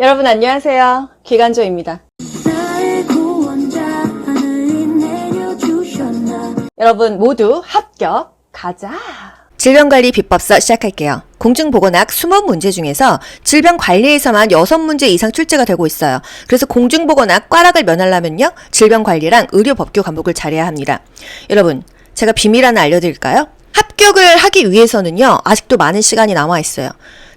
여러분 안녕하세요. 기간조입니다. 여러분 모두 합격 가자. 질병관리 비법서 시작할게요. 공중보건학 20문제 중에서 질병관리에서만 6문제 이상 출제가 되고 있어요. 그래서 공중보건학 꽈락을 면하려면요, 질병관리랑 의료법규 과목을 잘해야 합니다. 여러분, 제가 비밀 하나 알려드릴까요? 합격을 하기 위해서는요, 아직도 많은 시간이 남아있어요.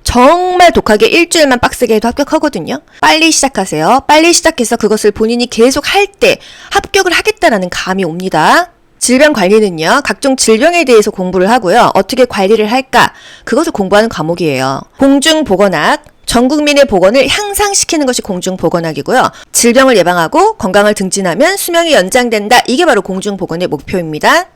정말 독하게 일주일만 빡세게 해도 합격하거든요. 빨리 시작하세요. 빨리 시작해서 그것을 본인이 계속 할 때 합격을 하겠다라는 감이 옵니다. 질병관리는요, 각종 질병에 대해서 공부를 하고요. 어떻게 관리를 할까? 그것을 공부하는 과목이에요. 공중보건학, 전 국민의 보건을 향상시키는 것이 공중보건학이고요. 질병을 예방하고 건강을 증진하면 수명이 연장된다. 이게 바로 공중보건의 목표입니다.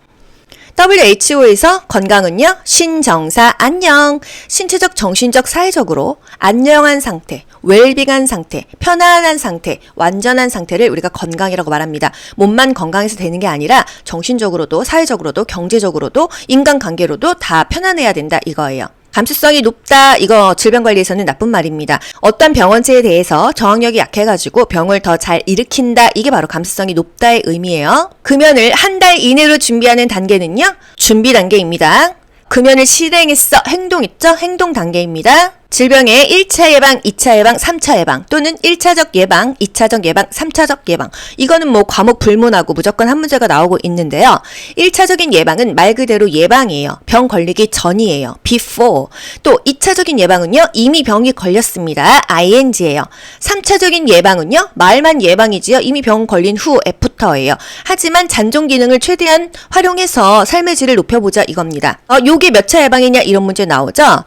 WHO에서 건강은요, 신정사 안녕, 신체적, 정신적, 사회적으로 안녕한 상태, 웰빙한 상태, 편안한 상태, 완전한 상태를 우리가 건강이라고 말합니다. 몸만 건강해서 되는 게 아니라 정신적으로도 사회적으로도 경제적으로도 인간관계로도 다 편안해야 된다 이거예요. 감수성이 높다, 이거 질병관리에서는 나쁜 말입니다. 어떤 병원체에 대해서 저항력이 약해가지고 병을 더 잘 일으킨다, 이게 바로 감수성이 높다의 의미예요. 금연을 한 달 이내로 준비하는 단계는요, 준비 단계입니다. 금연을 실행했어, 행동했죠? 행동 단계입니다. 질병의 1차 예방, 2차 예방, 3차 예방 또는 1차적 예방, 2차적 예방, 3차적 예방, 이거는 뭐 과목 불문하고 무조건 한 문제가 나오고 있는데요. 1차적인 예방은 말 그대로 예방이에요. 병 걸리기 전이에요. before. 또 2차적인 예방은요, 이미 병이 걸렸습니다. ing예요. 3차적인 예방은요, 말만 예방이지요. 이미 병 걸린 후 after예요. 하지만 잔존 기능을 최대한 활용해서 삶의 질을 높여보자 이겁니다. 요게 몇 차 예방이냐 이런 문제 나오죠.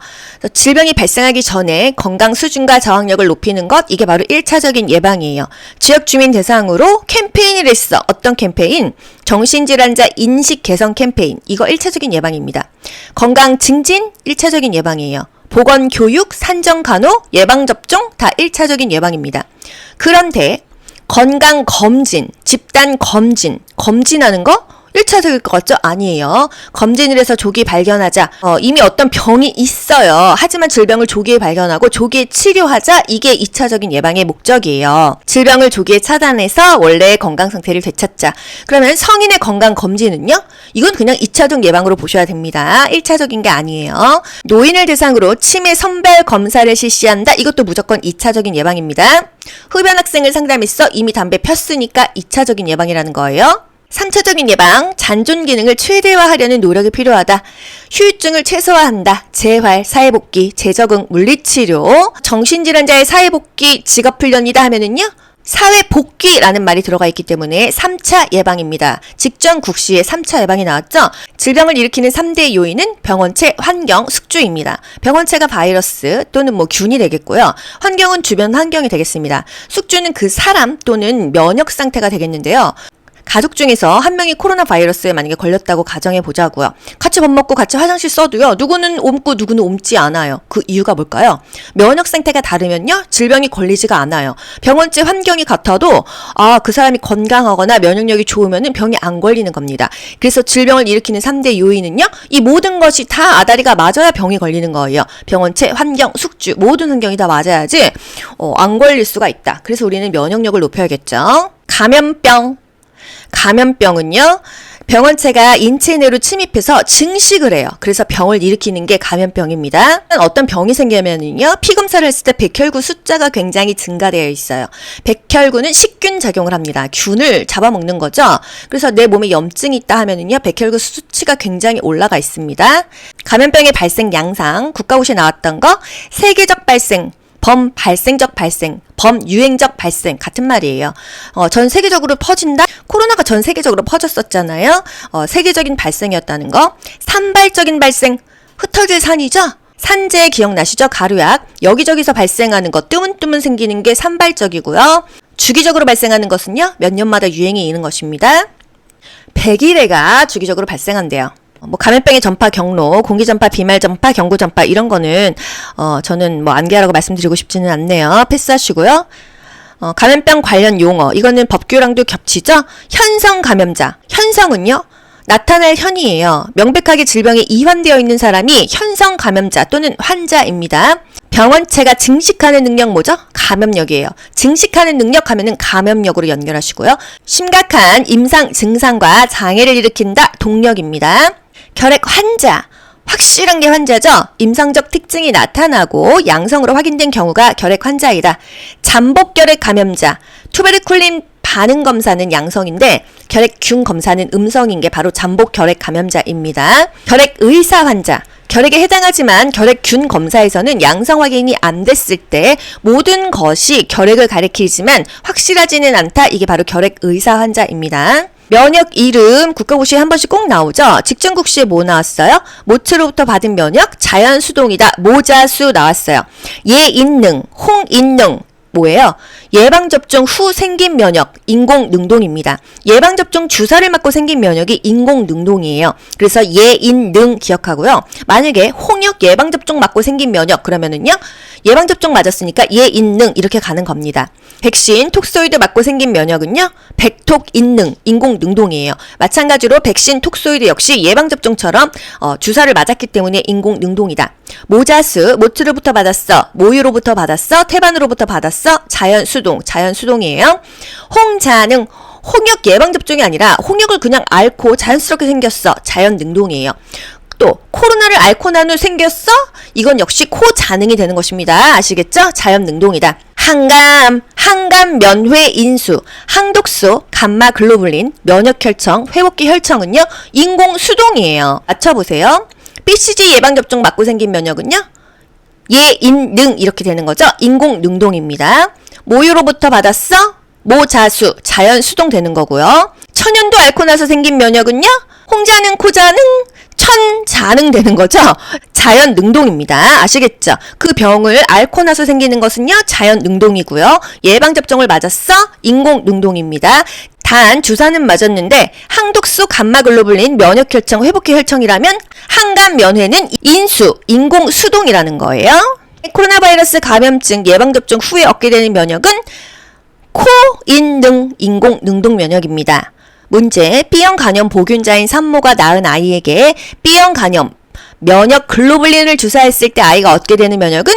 질병이 발생하기 전에 건강 수준과 저항력을 높이는 것, 이게 바로 1차적인 예방이에요. 지역 주민 대상으로 캠페인을 했어. 어떤 캠페인? 정신질환자 인식 개선 캠페인. 이거 1차적인 예방입니다. 건강 증진 1차적인 예방이에요. 보건 교육, 산정 간호, 예방 접종 다 1차적인 예방입니다. 그런데 건강 검진, 집단 검진, 검진하는 거 1차적일 것 같죠? 아니에요. 검진을 해서 조기 발견하자. 이미 어떤 병이 있어요. 하지만 질병을 조기에 발견하고 조기에 치료하자. 이게 2차적인 예방의 목적이에요. 질병을 조기에 차단해서 원래의 건강 상태를 되찾자. 그러면 성인의 건강 검진은요? 이건 그냥 2차적 예방으로 보셔야 됩니다. 1차적인 게 아니에요. 노인을 대상으로 치매 선별 검사를 실시한다. 이것도 무조건 2차적인 예방입니다. 흡연 학생을 상담했어. 이미 담배 폈으니까 2차적인 예방이라는 거예요. 3차적인 예방, 잔존 기능을 최대화하려는 노력이 필요하다. 후유증을 최소화한다. 재활, 사회복귀, 재적응, 물리치료, 정신질환자의 사회복귀, 직업훈련이다 하면은요, 사회복귀라는 말이 들어가 있기 때문에 3차 예방입니다. 직전 국시에 3차 예방이 나왔죠? 질병을 일으키는 3대 요인은 병원체, 환경, 숙주입니다. 병원체가 바이러스 또는 균이 되겠고요. 환경은 주변 환경이 되겠습니다. 숙주는 그 사람 또는 면역 상태가 되겠는데요. 가족 중에서 한 명이 코로나 바이러스에 만약에 걸렸다고 가정해 보자고요. 같이 밥 먹고 같이 화장실 써도요, 누구는 옮고 누구는 옮지 않아요. 그 이유가 뭘까요? 면역 상태가 다르면요, 질병이 걸리지가 않아요. 병원체 환경이 같아도 그 사람이 건강하거나 면역력이 좋으면은 병이 안 걸리는 겁니다. 그래서 질병을 일으키는 3대 요인은요, 이 모든 것이 다 아다리가 맞아야 병이 걸리는 거예요. 병원체, 환경, 숙주, 모든 환경이 다 맞아야지 안 걸릴 수가 있다. 그래서 우리는 면역력을 높여야겠죠. 감염병은요, 병원체가 인체 내로 침입해서 증식을 해요. 그래서 병을 일으키는 게 감염병입니다. 어떤 병이 생기면은요, 피검사를 했을 때 백혈구 숫자가 굉장히 증가되어 있어요. 백혈구는 식균 작용을 합니다. 균을 잡아먹는 거죠. 그래서 내 몸에 염증이 있다 하면은요, 백혈구 수치가 굉장히 올라가 있습니다. 감염병의 발생 양상, 국가고시에 나왔던 거, 세계적 발생, 범발생적 발생, 범유행적 발생, 같은 말이에요. 전 세계적으로 퍼진다? 코로나가 전 세계적으로 퍼졌었잖아요. 세계적인 발생이었다는 거. 산발적인 발생, 흩어질 산이죠? 산재 기억나시죠? 가루약. 여기저기서 발생하는 거, 뜨문뜨문 생기는 게 산발적이고요. 주기적으로 발생하는 것은요, 몇 년마다 유행이 있는 것입니다. 백일해가 주기적으로 발생한대요. 감염병의 전파 경로, 공기 전파, 비말 전파, 경구 전파 이런 거는 저는 암기하라고 말씀드리고 싶지는 않네요. 패스하시고요. 감염병 관련 용어, 이거는 법규랑도 겹치죠? 현성 감염자. 현성은요, 나타날 현이에요. 명백하게 질병에 이환되어 있는 사람이 현성 감염자 또는 환자입니다. 병원체가 증식하는 능력 뭐죠? 감염력이에요. 증식하는 능력 하면은 감염력으로 연결하시고요. 심각한 임상 증상과 장애를 일으킨다. 동력입니다. 결핵 환자. 확실한 게 환자죠? 임상적 특징이 나타나고 양성으로 확인된 경우가 결핵 환자이다. 잠복결핵 감염자. 투베르쿨린 반응 검사는 양성인데 결핵균 검사는 음성인 게 바로 잠복결핵 감염자입니다. 결핵 의사 환자. 결핵에 해당하지만 결핵균 검사에서는 양성 확인이 안 됐을 때 모든 것이 결핵을 가리키지만 확실하지는 않다. 이게 바로 결핵 의사 환자입니다. 면역 이름 국가고시에 한 번씩 꼭 나오죠. 직전국시에 뭐 나왔어요? 모츠로부터 받은 면역 자연 수동이다. 모자수 나왔어요. 예인능, 홍인능 뭐예요? 예방접종 후 생긴 면역, 인공능동입니다. 예방접종 주사를 맞고 생긴 면역이 인공능동이에요. 그래서 예인능 기억하고요. 만약에 홍역 예방접종 맞고 생긴 면역 그러면은요. 예방접종 맞았으니까 예인능 이렇게 가는 겁니다. 백신, 톡소이드 맞고 생긴 면역은요. 백톡인능, 인공능동이에요. 마찬가지로 백신, 톡소이드 역시 예방접종처럼 주사를 맞았기 때문에 인공능동이다. 모자수, 모트로부터 받았어. 모유로부터 받았어. 태반으로부터 받았어. 자연수동이에요. 홍자능, 홍역 예방접종이 아니라 홍역을 그냥 앓고 자연스럽게 생겼어. 자연능동이에요. 또 코로나를 앓고 난 후 생겼어? 이건 역시 코자능이 되는 것입니다. 아시겠죠? 자연능동이다. 항감 면회 인수, 항독소, 감마글로불린, 면역혈청, 회복기 혈청은요. 인공수동이에요. 맞춰보세요. BCG 예방접종 맞고 생긴 면역은요. 예인능 이렇게 되는 거죠. 인공능동입니다. 모유로부터 받았어? 모자수, 자연수동 되는 거고요. 천연도 앓고 나서 생긴 면역은요. 홍자능, 코자능, 천자능 되는 거죠. 자연능동입니다. 아시겠죠? 그 병을 앓고 나서 생기는 것은요. 자연능동이고요. 예방접종을 맞았어? 인공능동입니다. 단 주사는 맞았는데 항독소 감마글로불린 면역혈청 회복기 혈청이라면 항감면회는 인수 인공수동이라는 거예요. 코로나 바이러스 감염증 예방접종 후에 얻게 되는 면역은 코인능 인공능동 면역입니다. 문제 B형 간염 보균자인 산모가 낳은 아이에게 B형 간염 면역 글로불린을 주사했을 때 아이가 얻게 되는 면역은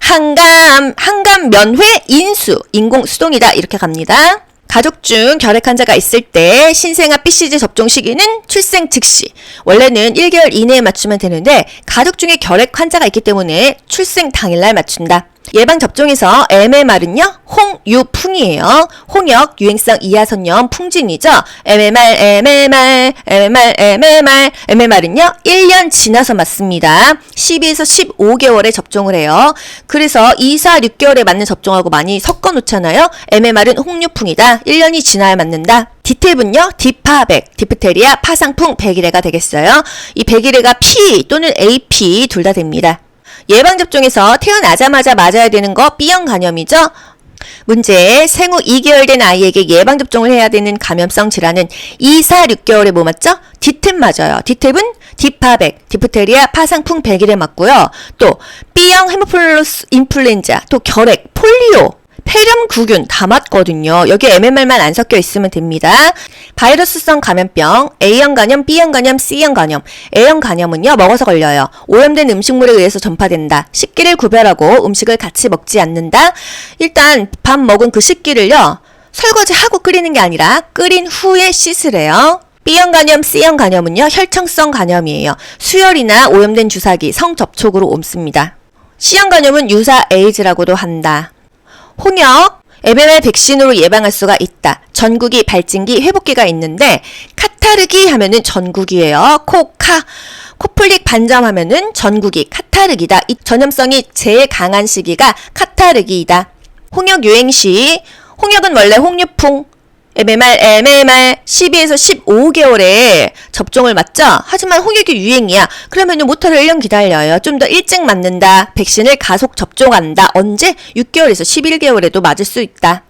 항감 면회 인수 인공수동이다. 이렇게 갑니다. 가족 중 결핵 환자가 있을 때 신생아 BCG 접종 시기는 출생 즉시. 원래는 1개월 이내에 맞추면 되는데 가족 중에 결핵 환자가 있기 때문에 출생 당일날 맞춘다. 예방접종에서 MMR은요, 홍유풍이에요. 홍역, 유행성 이하선염, 풍진이죠. MMR은요, 1년 지나서 맞습니다. 12에서 15개월에 접종을 해요. 그래서 2, 4, 6개월에 맞는 접종하고 많이 섞어 놓잖아요. MMR은 홍유풍이다. 1년이 지나야 맞는다. 디탭은요, 디파백, 디프테리아, 파상풍, 백일해가 되겠어요. 이 백일해가 P 또는 AP 둘 다 됩니다. 예방접종에서 태어나자마자 맞아야 되는 거 B형 간염이죠. 문제, 생후 2개월 된 아이에게 예방접종을 해야 되는 감염성 질환은 2, 4, 6개월에 뭐 맞죠? 디탭 맞아요. 디탭은 디파백, 디프테리아, 파상풍, 백일해 맞고요. 또 B형 헤모필러스 인플루엔자, 또 결핵, 폴리오, 폐렴구균 다 맞거든요. 여기에 MMR만 안 섞여 있으면 됩니다. 바이러스성 감염병, A형 간염, B형 간염, C형 간염. A형 간염은요, 먹어서 걸려요. 오염된 음식물에 의해서 전파된다. 식기를 구별하고 음식을 같이 먹지 않는다. 일단 밥 먹은 그 식기를요, 설거지하고 끓이는 게 아니라 끓인 후에 씻으래요. B형 간염, C형 간염은요, 혈청성 간염이에요. 수혈이나 오염된 주사기, 성접촉으로 옮습니다. C형 간염은 유사 에이즈라고도 한다. 홍역, MMR 백신으로 예방할 수가 있다. 전구기, 발진기, 회복기가 있는데 카타르기 하면은 전구기예요. 코플릭 반점 하면은 전구기, 카타르기다. 이 전염성이 제일 강한 시기가 카타르기이다. 홍역 유행시, 홍역은 원래 홍유풍, MMR 12에서 15개월에 접종을 맞죠? 하지만 홍역이 유행이야. 그러면 모터를 1년 기다려요. 좀 더 일찍 맞는다. 백신을 가속 접종한다. 언제? 6개월에서 11개월에도 맞을 수 있다.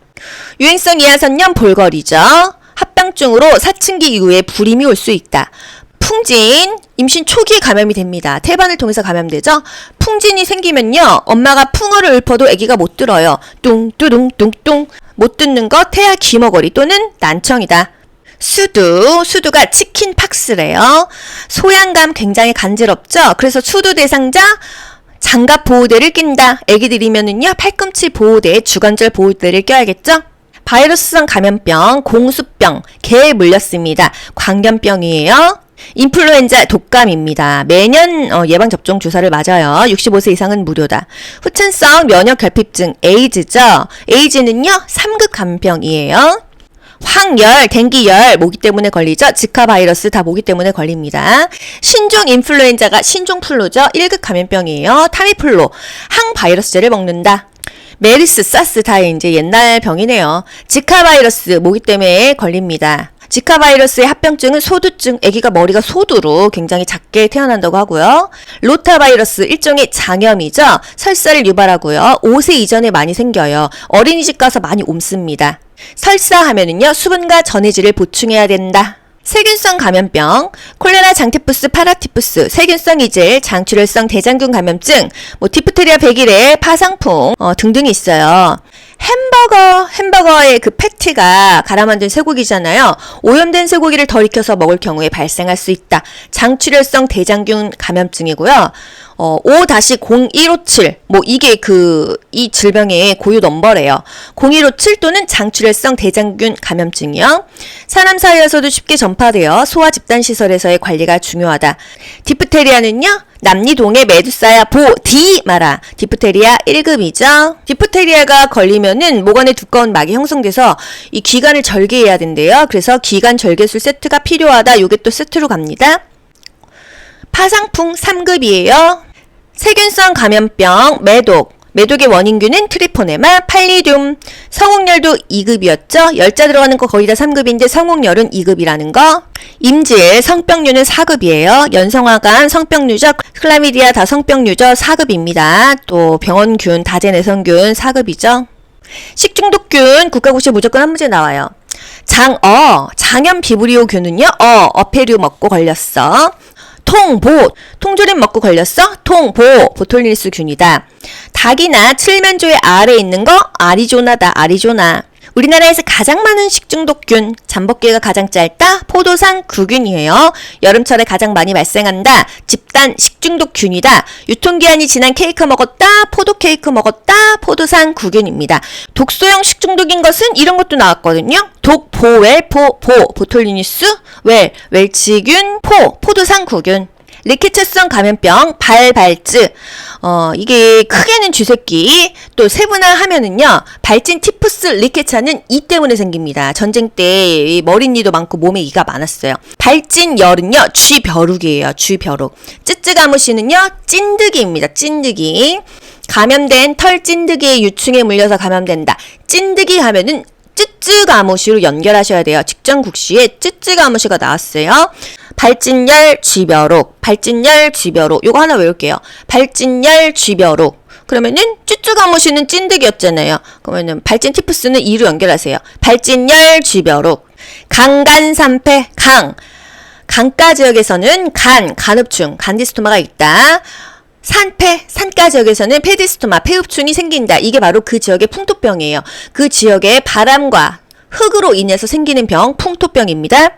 유행성 이하선염 볼거리죠. 합병증으로 사춘기 이후에 불임이 올 수 있다. 풍진, 임신 초기에 감염이 됩니다. 태반을 통해서 감염되죠. 풍진이 생기면요, 엄마가 풍어를 읊어도 아기가 못 들어요. 뚱뚜둥뚱뚱. 못 듣는 거 태아 귀머거리 또는 난청이다. 수두가 치킨팍스래요. 소양감 굉장히 간지럽죠. 그래서 수두 대상자 장갑 보호대를 낀다. 애기들이면은요, 팔꿈치 보호대, 주관절 보호대를 껴야겠죠? 바이러스성 감염병, 공수병, 개에 물렸습니다. 광견병이에요. 인플루엔자 독감입니다. 매년 예방접종 주사를 맞아요. 65세 이상은 무료다. 후천성 면역결핍증 에이즈죠. 에이즈는요 3급 감염병이에요. 황열, 댕기열, 모기 때문에 걸리죠. 지카 바이러스 다 모기 때문에 걸립니다. 신종 인플루엔자가 신종플루죠. 1급 감염병이에요. 타미플루, 항바이러스제를 먹는다. 메르스, 사스 다 이제 옛날 병이네요. 지카 바이러스 모기 때문에 걸립니다. 지카 바이러스의 합병증은 소두증, 아기가 머리가 소두로 굉장히 작게 태어난다고 하고요. 로타 바이러스 일종의 장염이죠. 설사를 유발하고요. 5세 이전에 많이 생겨요. 어린이집 가서 많이 옮습니다. 설사하면은요, 수분과 전해질을 보충해야 된다. 세균성 감염병, 콜레라, 장티푸스, 파라티푸스, 세균성 이질, 장출혈성 대장균 감염증, 디프테리아, 백일해, 파상풍 등등이 있어요. 햄버거의 그 패티가 갈아 만든 쇠고기잖아요. 오염된 쇠고기를 덜 익혀서 먹을 경우에 발생할 수 있다. 장출혈성 대장균 감염증이고요. 5-0157 이게 이 질병의 고유 넘버래요. 0157 또는 장출혈성 대장균 감염증이요. 사람 사이에서도 쉽게 전파되어 소아 집단 시설에서의 관리가 중요하다. 디프테리아는요. 남리동의 메두사야 보디마라. 디프테리아 1급이죠. 디프테리아가 걸리면은 목 안에 두꺼운 막이 형성돼서 이 기관을 절개해야 된대요. 그래서 기관 절개술 세트가 필요하다. 요게 또 세트로 갑니다. 파상풍 3급이에요. 세균성 감염병 매독의 원인균은 트리포네마, 팔리듐. 성홍열도 2급이었죠. 열자 들어가는 거 거의 다 3급인데 성홍열은 2급이라는 거. 임질, 성병류는 4급이에요. 연성화관, 성병류죠. 클라미디아 다 성병류죠. 4급입니다. 또 병원균, 다제내성균 4급이죠. 식중독균, 국가고시에 무조건 한 문제 나와요. 장염 비브리오균은요. 어페류 먹고 걸렸어. 통조림 먹고 걸렸어? 보톨리니스 균이다. 닭이나 칠면조의 알에 있는 거 아리조나다. 아리조나. 우리나라에서 가장 많은 식중독균, 잠복기가 가장 짧다. 포도상 구균이에요. 여름철에 가장 많이 발생한다. 집단 식중독균이다. 유통기한이 지난 케이크 먹었다. 포도 케이크 먹었다. 포도상 구균입니다. 독소형 식중독인 것은 이런 것도 나왔거든요. 보톨리니스, 웰치균, 포도상 구균. 리케츠성 감염병, 발발즈. 이게 크게는 쥐새끼, 또 세분화하면은요, 발진 티푸스 리케차는 이 때문에 생깁니다. 전쟁 때 머리니도 많고 몸에 이가 많았어요. 발진열은요, 쥐벼룩이에요. 쥐벼룩. 쯔쯔가무시는요, 찐득이입니다. 찐득이. 감염된 털 찐득이의 유충에 물려서 감염된다. 찐득이 하면은 쯔쯔가무시로 연결하셔야 돼요. 직전국시에 쯔쯔가무시가 나왔어요. 발진열 쥐벼룩, 요거 하나 외울게요. 발진열 쥐벼룩. 그러면은 쯔쯔가무시는 찐득이었잖아요. 그러면은 발진 티푸스는 2로 연결하세요. 발진열 쥐벼룩. 강간산패, 강가 지역에서는 간흡충, 간디스토마가 있다. 산가 지역에서는 페디스토마, 폐흡충이 생긴다. 이게 바로 그 지역의 풍토병이에요. 그 지역의 바람과 흙으로 인해서 생기는 병, 풍토병입니다.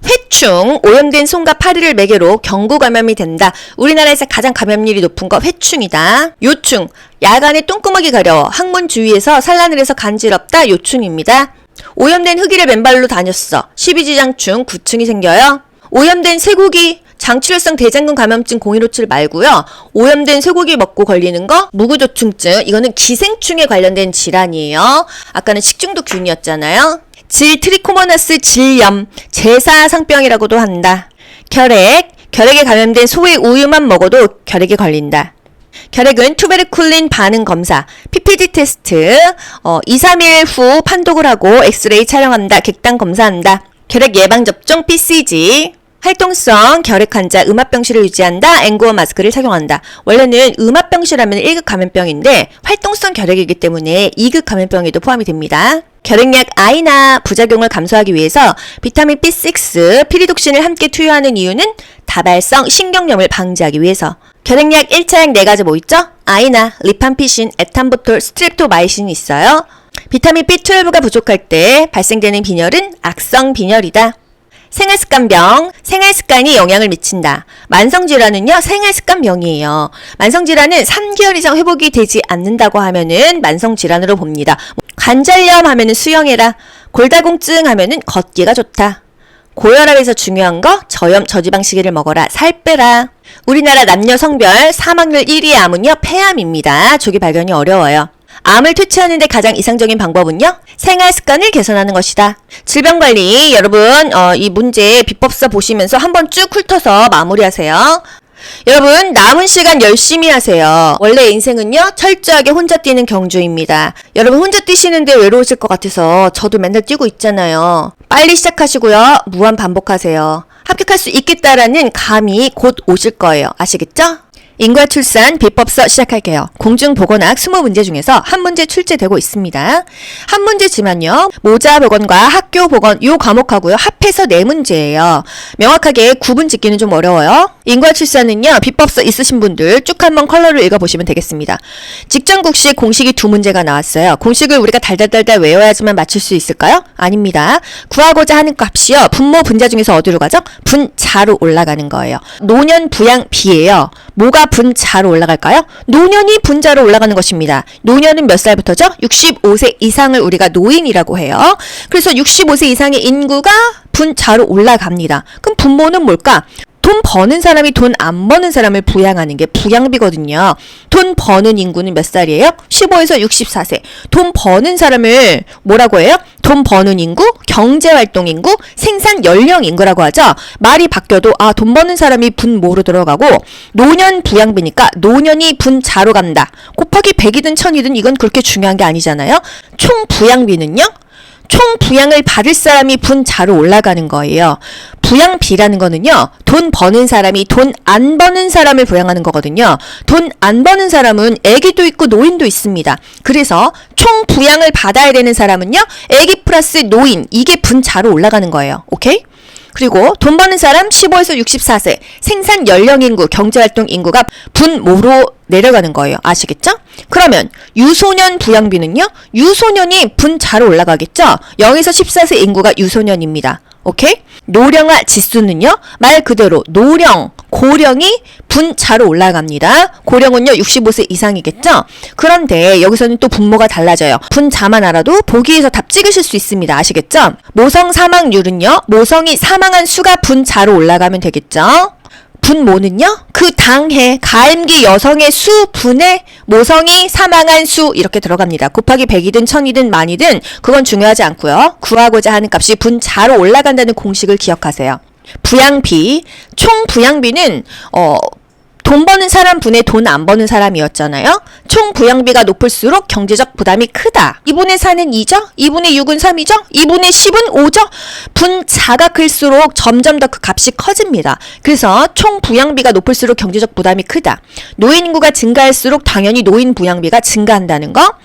회충, 오염된 손과 파리를 매개로 경구 감염이 된다. 우리나라에서 가장 감염률이 높은 거 회충이다. 요충, 야간에 똥구멍이 가려워 항문 주위에서 산란을 해서 간지럽다. 요충입니다. 오염된 흙이를 맨발로 다녔어. 12지장충, 구충이 생겨요. 오염된 쇠고기, 장출혈성 대장균 감염증 0157 말고요. 오염된 쇠고기 먹고 걸리는 거 무구조충증, 이거는 기생충에 관련된 질환이에요. 아까는 식중독균이었잖아요. 질트리코모나스 질염, 제사상병이라고도 한다. 결핵에 감염된 소의 우유만 먹어도 결핵에 걸린다. 결핵은 투베르쿨린 반응 검사, PPD 테스트, 2-3일 후 판독을 하고 엑스레이 촬영한다. 객단 검사한다. 결핵 예방접종 PCG. 활동성 결핵 환자 음압병실을 유지한다. N95 마스크를 착용한다. 원래는 음압병실하면 1급 감염병인데 활동성 결핵이기 때문에 2급 감염병에도 포함이 됩니다. 결핵약 아이나 부작용을 감소하기 위해서 비타민 B6, 피리독신을 함께 투여하는 이유는 다발성 신경염을 방지하기 위해서. 결핵약 1차약 4가지 뭐 있죠? 아이나, 리팜피신, 에탄보톨, 스트랩토마이신이 있어요. 비타민 B12가 부족할 때 발생되는 빈혈은 악성 빈혈이다. 생활습관병, 생활습관이 영향을 미친다. 만성질환은요, 생활습관병이에요. 만성질환은 3개월 이상 회복이 되지 않는다고 하면은 만성질환으로 봅니다. 관절염 하면은 수영해라. 골다공증 하면은 걷기가 좋다. 고혈압에서 중요한 거 저염 저지방 시계를 먹어라. 살 빼라. 우리나라 남녀 성별 사망률 1위의 암은요, 폐암입니다. 조기 발견이 어려워요. 암을 퇴치하는 데 가장 이상적인 방법은요, 생활 습관을 개선하는 것이다. 질병관리, 여러분 이 문제 비법서 보시면서 한번 쭉 훑어서 마무리하세요. 여러분, 남은 시간 열심히 하세요. 원래 인생은요, 철저하게 혼자 뛰는 경주입니다. 여러분, 혼자 뛰시는데 외로우실 것 같아서 저도 맨날 뛰고 있잖아요. 빨리 시작하시고요, 무한 반복하세요. 합격할 수 있겠다라는 감이 곧 오실 거예요. 아시겠죠? 인과 출산 비법서 시작할게요. 공중보건학 20문제 중에서 한 문제 출제되고 있습니다. 한 문제지만요, 모자보건과 학교보건 요 과목하고요, 합해서 4문제예요. 명확하게 구분 짓기는 좀 어려워요. 인과 출산은요, 비법서 있으신 분들 쭉 한번 컬러를 읽어보시면 되겠습니다. 직전국식 공식이 2문제가 나왔어요. 공식을 우리가 달달달달 외워야지만 맞출 수 있을까요? 아닙니다. 구하고자 하는 값이요, 분모 분자 중에서 어디로 가죠? 분자로 올라가는 거예요. 노년 부양 비예요. 뭐가 분자로 올라갈까요? 노년이 분자로 올라가는 것입니다. 노년은 몇 살부터죠? 65세 이상을 우리가 노인이라고 해요. 그래서 65세 이상의 인구가 분자로 올라갑니다. 그럼 분모는 뭘까? 돈 버는 사람이 돈 안 버는 사람을 부양하는 게 부양비거든요. 돈 버는 인구는 몇 살이에요? 15에서 64세. 돈 버는 사람을 뭐라고 해요? 돈 버는 인구, 경제활동 인구, 생산 연령 인구라고 하죠. 말이 바뀌어도 돈 버는 사람이 분모로 들어가고 노년 부양비니까 노년이 분자로 간다. 곱하기 100이든 1000이든 이건 그렇게 중요한 게 아니잖아요. 총 부양비는요? 총 부양을 받을 사람이 분자로 올라가는 거예요. 부양비라는 거는요, 돈 버는 사람이 돈 안 버는 사람을 부양하는 거거든요. 돈 안 버는 사람은 애기도 있고 노인도 있습니다. 그래서 총 부양을 받아야 되는 사람은요, 애기 플러스 노인, 이게 분자로 올라가는 거예요. 오케이? 그리고 돈 버는 사람 15에서 64세, 생산 연령 인구, 경제활동 인구가 분모로 내려가는 거예요. 아시겠죠? 그러면 유소년 부양비는요, 유소년이 분자로 올라가겠죠? 0에서 14세 인구가 유소년입니다. 오케이? 노령화 지수는요, 말 그대로 노령, 고령이 분자로 올라갑니다. 고령은요, 65세 이상이겠죠? 그런데 여기서는 또 분모가 달라져요. 분자만 알아도 보기에서 답 찍으실 수 있습니다. 아시겠죠? 모성 사망률은요, 모성이 사망한 수가 분자로 올라가면 되겠죠? 분모는요, 그 당해 가임기 여성의 수 분의 모성이 사망한 수 이렇게 들어갑니다. 곱하기 100이든 1000이든 만이든 그건 중요하지 않고요. 구하고자 하는 값이 분자로 올라간다는 공식을 기억하세요. 부양비, 총 부양비는 돈 버는 사람 분의 돈 안 버는 사람이었잖아요. 총 부양비가 높을수록 경제적 부담이 크다. 2분의 4는 2죠? 2분의 6은 3이죠? 2분의 10은 5죠? 분자가 클수록 점점 더 그 값이 커집니다. 그래서 총 부양비가 높을수록 경제적 부담이 크다. 노인 인구가 증가할수록 당연히 노인 부양비가 증가한다는 거.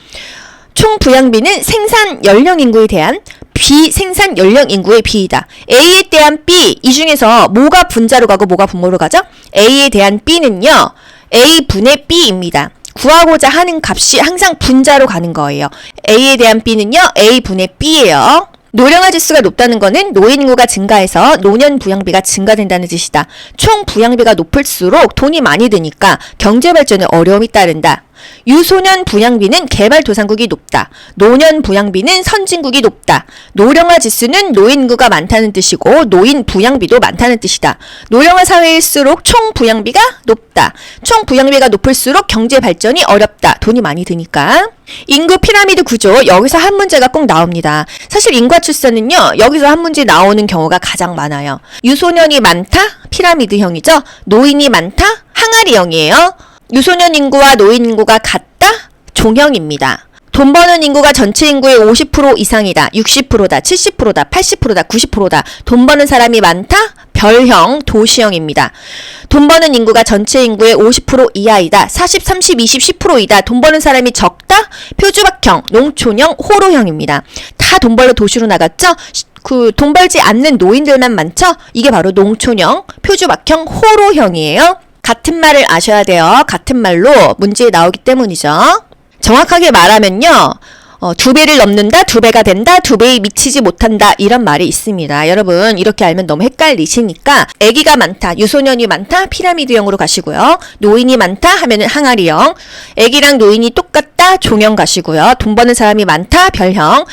총 부양비는 생산 연령 인구에 대한 비생산 연령 인구의 비이다. A에 대한 B, 이 중에서 뭐가 분자로 가고 뭐가 분모로 가죠? A에 대한 B는요, A분의 B입니다. 구하고자 하는 값이 항상 분자로 가는 거예요. A에 대한 B는요, A분의 B예요. 노령화 지수가 높다는 거는 노인 인구가 증가해서 노년 부양비가 증가된다는 뜻이다. 총 부양비가 높을수록 돈이 많이 드니까 경제 발전에 어려움이 따른다. 유소년 부양비는 개발도상국이 높다. 노년 부양비는 선진국이 높다. 노령화 지수는 노인 인구가 많다는 뜻이고 노인 부양비도 많다는 뜻이다. 노령화 사회일수록 총 부양비가 높다. 총 부양비가 높을수록 경제 발전이 어렵다. 돈이 많이 드니까. 인구 피라미드 구조, 여기서 한 문제가 꼭 나옵니다. 사실 인과 출산은요, 여기서 한 문제 나오는 경우가 가장 많아요. 유소년이 많다? 피라미드형이죠. 노인이 많다? 항아리형이에요. 유소년 인구와 노인 인구가 같다? 종형입니다. 돈 버는 인구가 전체 인구의 50% 이상이다. 60%다. 70%다. 80%다. 90%다. 돈 버는 사람이 많다? 별형, 도시형입니다. 돈 버는 인구가 전체 인구의 50% 이하이다. 40, 30, 20, 10%이다. 돈 버는 사람이 적다? 표주박형, 농촌형, 호로형입니다. 다 돈 벌러 도시로 나갔죠? 돈 벌지 않는 노인들만 많죠? 이게 바로 농촌형, 표주박형, 호로형이에요. 같은 말을 아셔야 돼요. 같은 말로 문제에 나오기 때문이죠. 정확하게 말하면요, 두 배를 넘는다, 두 배가 된다, 두 배에 미치지 못한다 이런 말이 있습니다. 여러분 이렇게 알면 너무 헷갈리시니까 아기가 많다, 유소년이 많다, 피라미드형으로 가시고요. 노인이 많다 하면은 항아리형, 아기랑 노인이 똑같다, 종형 가시고요. 돈 버는 사람이 많다, 별형.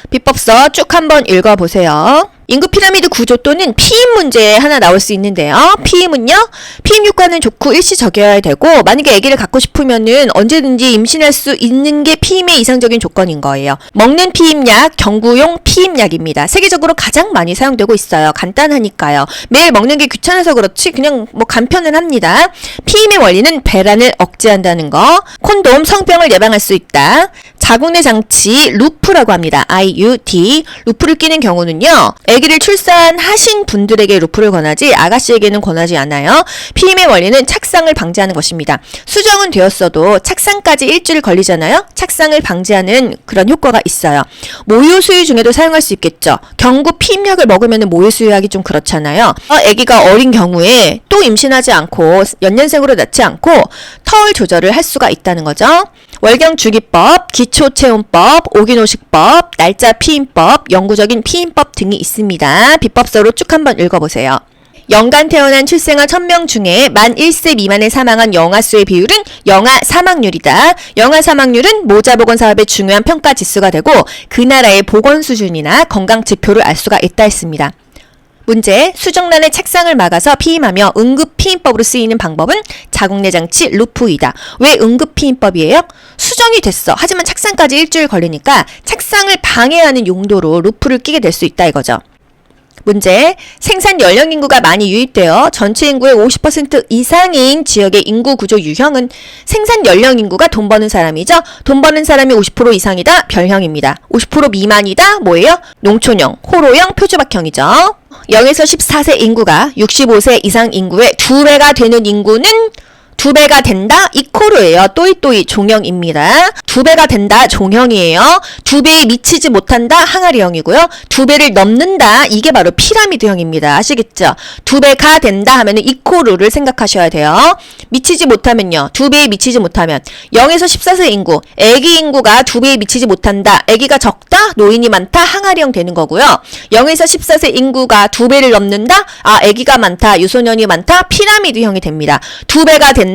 비법서 쭉 한번 읽어보세요. 인구 피라미드 구조 또는 피임 문제 하나 나올 수 있는데요. 피임은요, 피임 효과는 좋고 일시적이어야 되고, 만약에 아기를 갖고 싶으면은 언제든지 임신할 수 있는 게 피임의 이상적인 조건인 거예요. 먹는 피임약, 경구용 피임약입니다. 세계적으로 가장 많이 사용되고 있어요. 간단하니까요. 매일 먹는 게 귀찮아서 그렇지 그냥 뭐 간편은 합니다. 피임의 원리는 배란을 억제한다는 거, 콘돔, 성병을 예방할 수 있다. 자궁내 장치 루프라고 합니다. IUD. 루프를 끼는 경우는요, 아기를 출산하신 분들에게 루프를 권하지 아가씨에게는 권하지 않아요. 피임의 원리는 착상을 방지하는 것입니다. 수정은 되었어도 착상까지 일주일 걸리잖아요. 착상을 방지하는 그런 효과가 있어요. 모유 수유 중에도 사용할 수 있겠죠. 경구 피임약을 먹으면 모유 수유하기 좀 그렇잖아요. 아기가 어린 경우에 또 임신하지 않고 연년생으로 낳지 않고 터울 조절을 할 수가 있다는 거죠. 월경주기법, 기초체온법, 오기노식법, 날짜 피임법, 영구적인 피임법 등이 있습니다. 비법서로 쭉 한번 읽어보세요. 연간 태어난 출생아 1000명 중에 만 1세 미만에 사망한 영아 수의 비율은 영아 사망률이다. 영아 사망률은 모자보건사업의 중요한 평가 지수가 되고 그 나라의 보건 수준이나 건강 지표를 알 수가 있다 했습니다. 문제, 수정란의 착상을 막아서 피임하며 응급피임법으로 쓰이는 방법은 자궁내장치 루프이다. 왜 응급피임법이에요? 수정이 됐어. 하지만 착상까지 일주일 걸리니까 착상을 방해하는 용도로 루프를 끼게 될 수 있다 이거죠. 문제, 생산 연령 인구가 많이 유입되어 전체 인구의 50% 이상인 지역의 인구 구조 유형은 생산 연령 인구가 돈 버는 사람이죠. 돈 버는 사람이 50% 이상이다, 별형입니다. 50% 미만이다, 뭐예요? 농촌형, 호로형, 표주박형이죠. 0에서 14세 인구가 65세 이상 인구의 2배가 되는 인구는 2배가 된다, 이코르예요. 또이또이 종형입니다. 2배가 된다, 종형이에요. 2배에 미치지 못한다, 항아리형이고요. 2배를 넘는다, 이게 바로 피라미드형입니다. 아시겠죠? 2배가 된다 하면은 이코르를 생각하셔야 돼요. 미치지 못하면요, 2배에 미치지 못하면 0에서 14세 인구, 아기 인구가 2배에 미치지 못한다, 아기가 적다, 노인이 많다, 항아리형 되는 거고요. 0에서 14세 인구가 2배를 넘는다, 아기가 많다, 유소년이 많다, 피라미드형이 됩니다. 2배가 된다,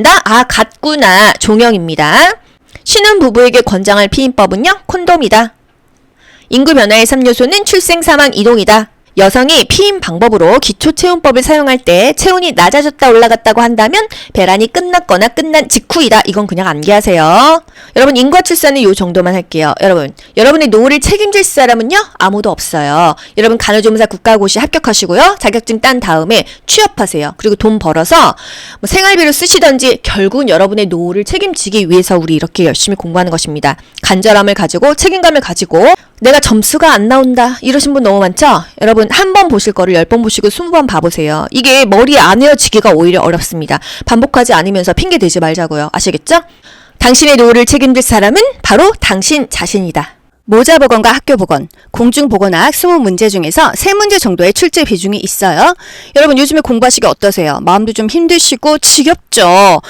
같구나, 종형입니다. 신혼부부에게 권장할 피임법은요, 콘돔이다. 인구 변화의 3요소는 출생, 사망, 이동이다. 여성이 피임 방법으로 기초체온법을 사용할 때 체온이 낮아졌다 올라갔다고 한다면 배란이 끝났거나 끝난 직후이다. 이건 그냥 암기하세요. 여러분, 인과 출산은 요 정도만 할게요. 여러분의 노후를 책임질 사람은요, 아무도 없어요. 여러분 간호조무사 국가고시 합격하시고요, 자격증 딴 다음에 취업하세요. 그리고 돈 벌어서 뭐 생활비를 쓰시던지 결국은 여러분의 노후를 책임지기 위해서 우리 이렇게 열심히 공부하는 것입니다. 간절함을 가지고 책임감을 가지고. 내가 점수가 안 나온다 이러신 분 너무 많죠? 여러분, 한 번 보실 거를 10번 보시고 20번 봐보세요. 이게 머리에 안 외워지기가 오히려 어렵습니다. 반복하지 않으면서 핑계 대지 말자고요. 아시겠죠? 당신의 노후를 책임질 사람은 바로 당신 자신이다. 모자보건과 학교보건, 공중보건학 20문제 중에서 3문제 정도의 출제 비중이 있어요. 여러분, 요즘에 공부하시기 어떠세요? 마음도 좀 힘드시고 지겹죠?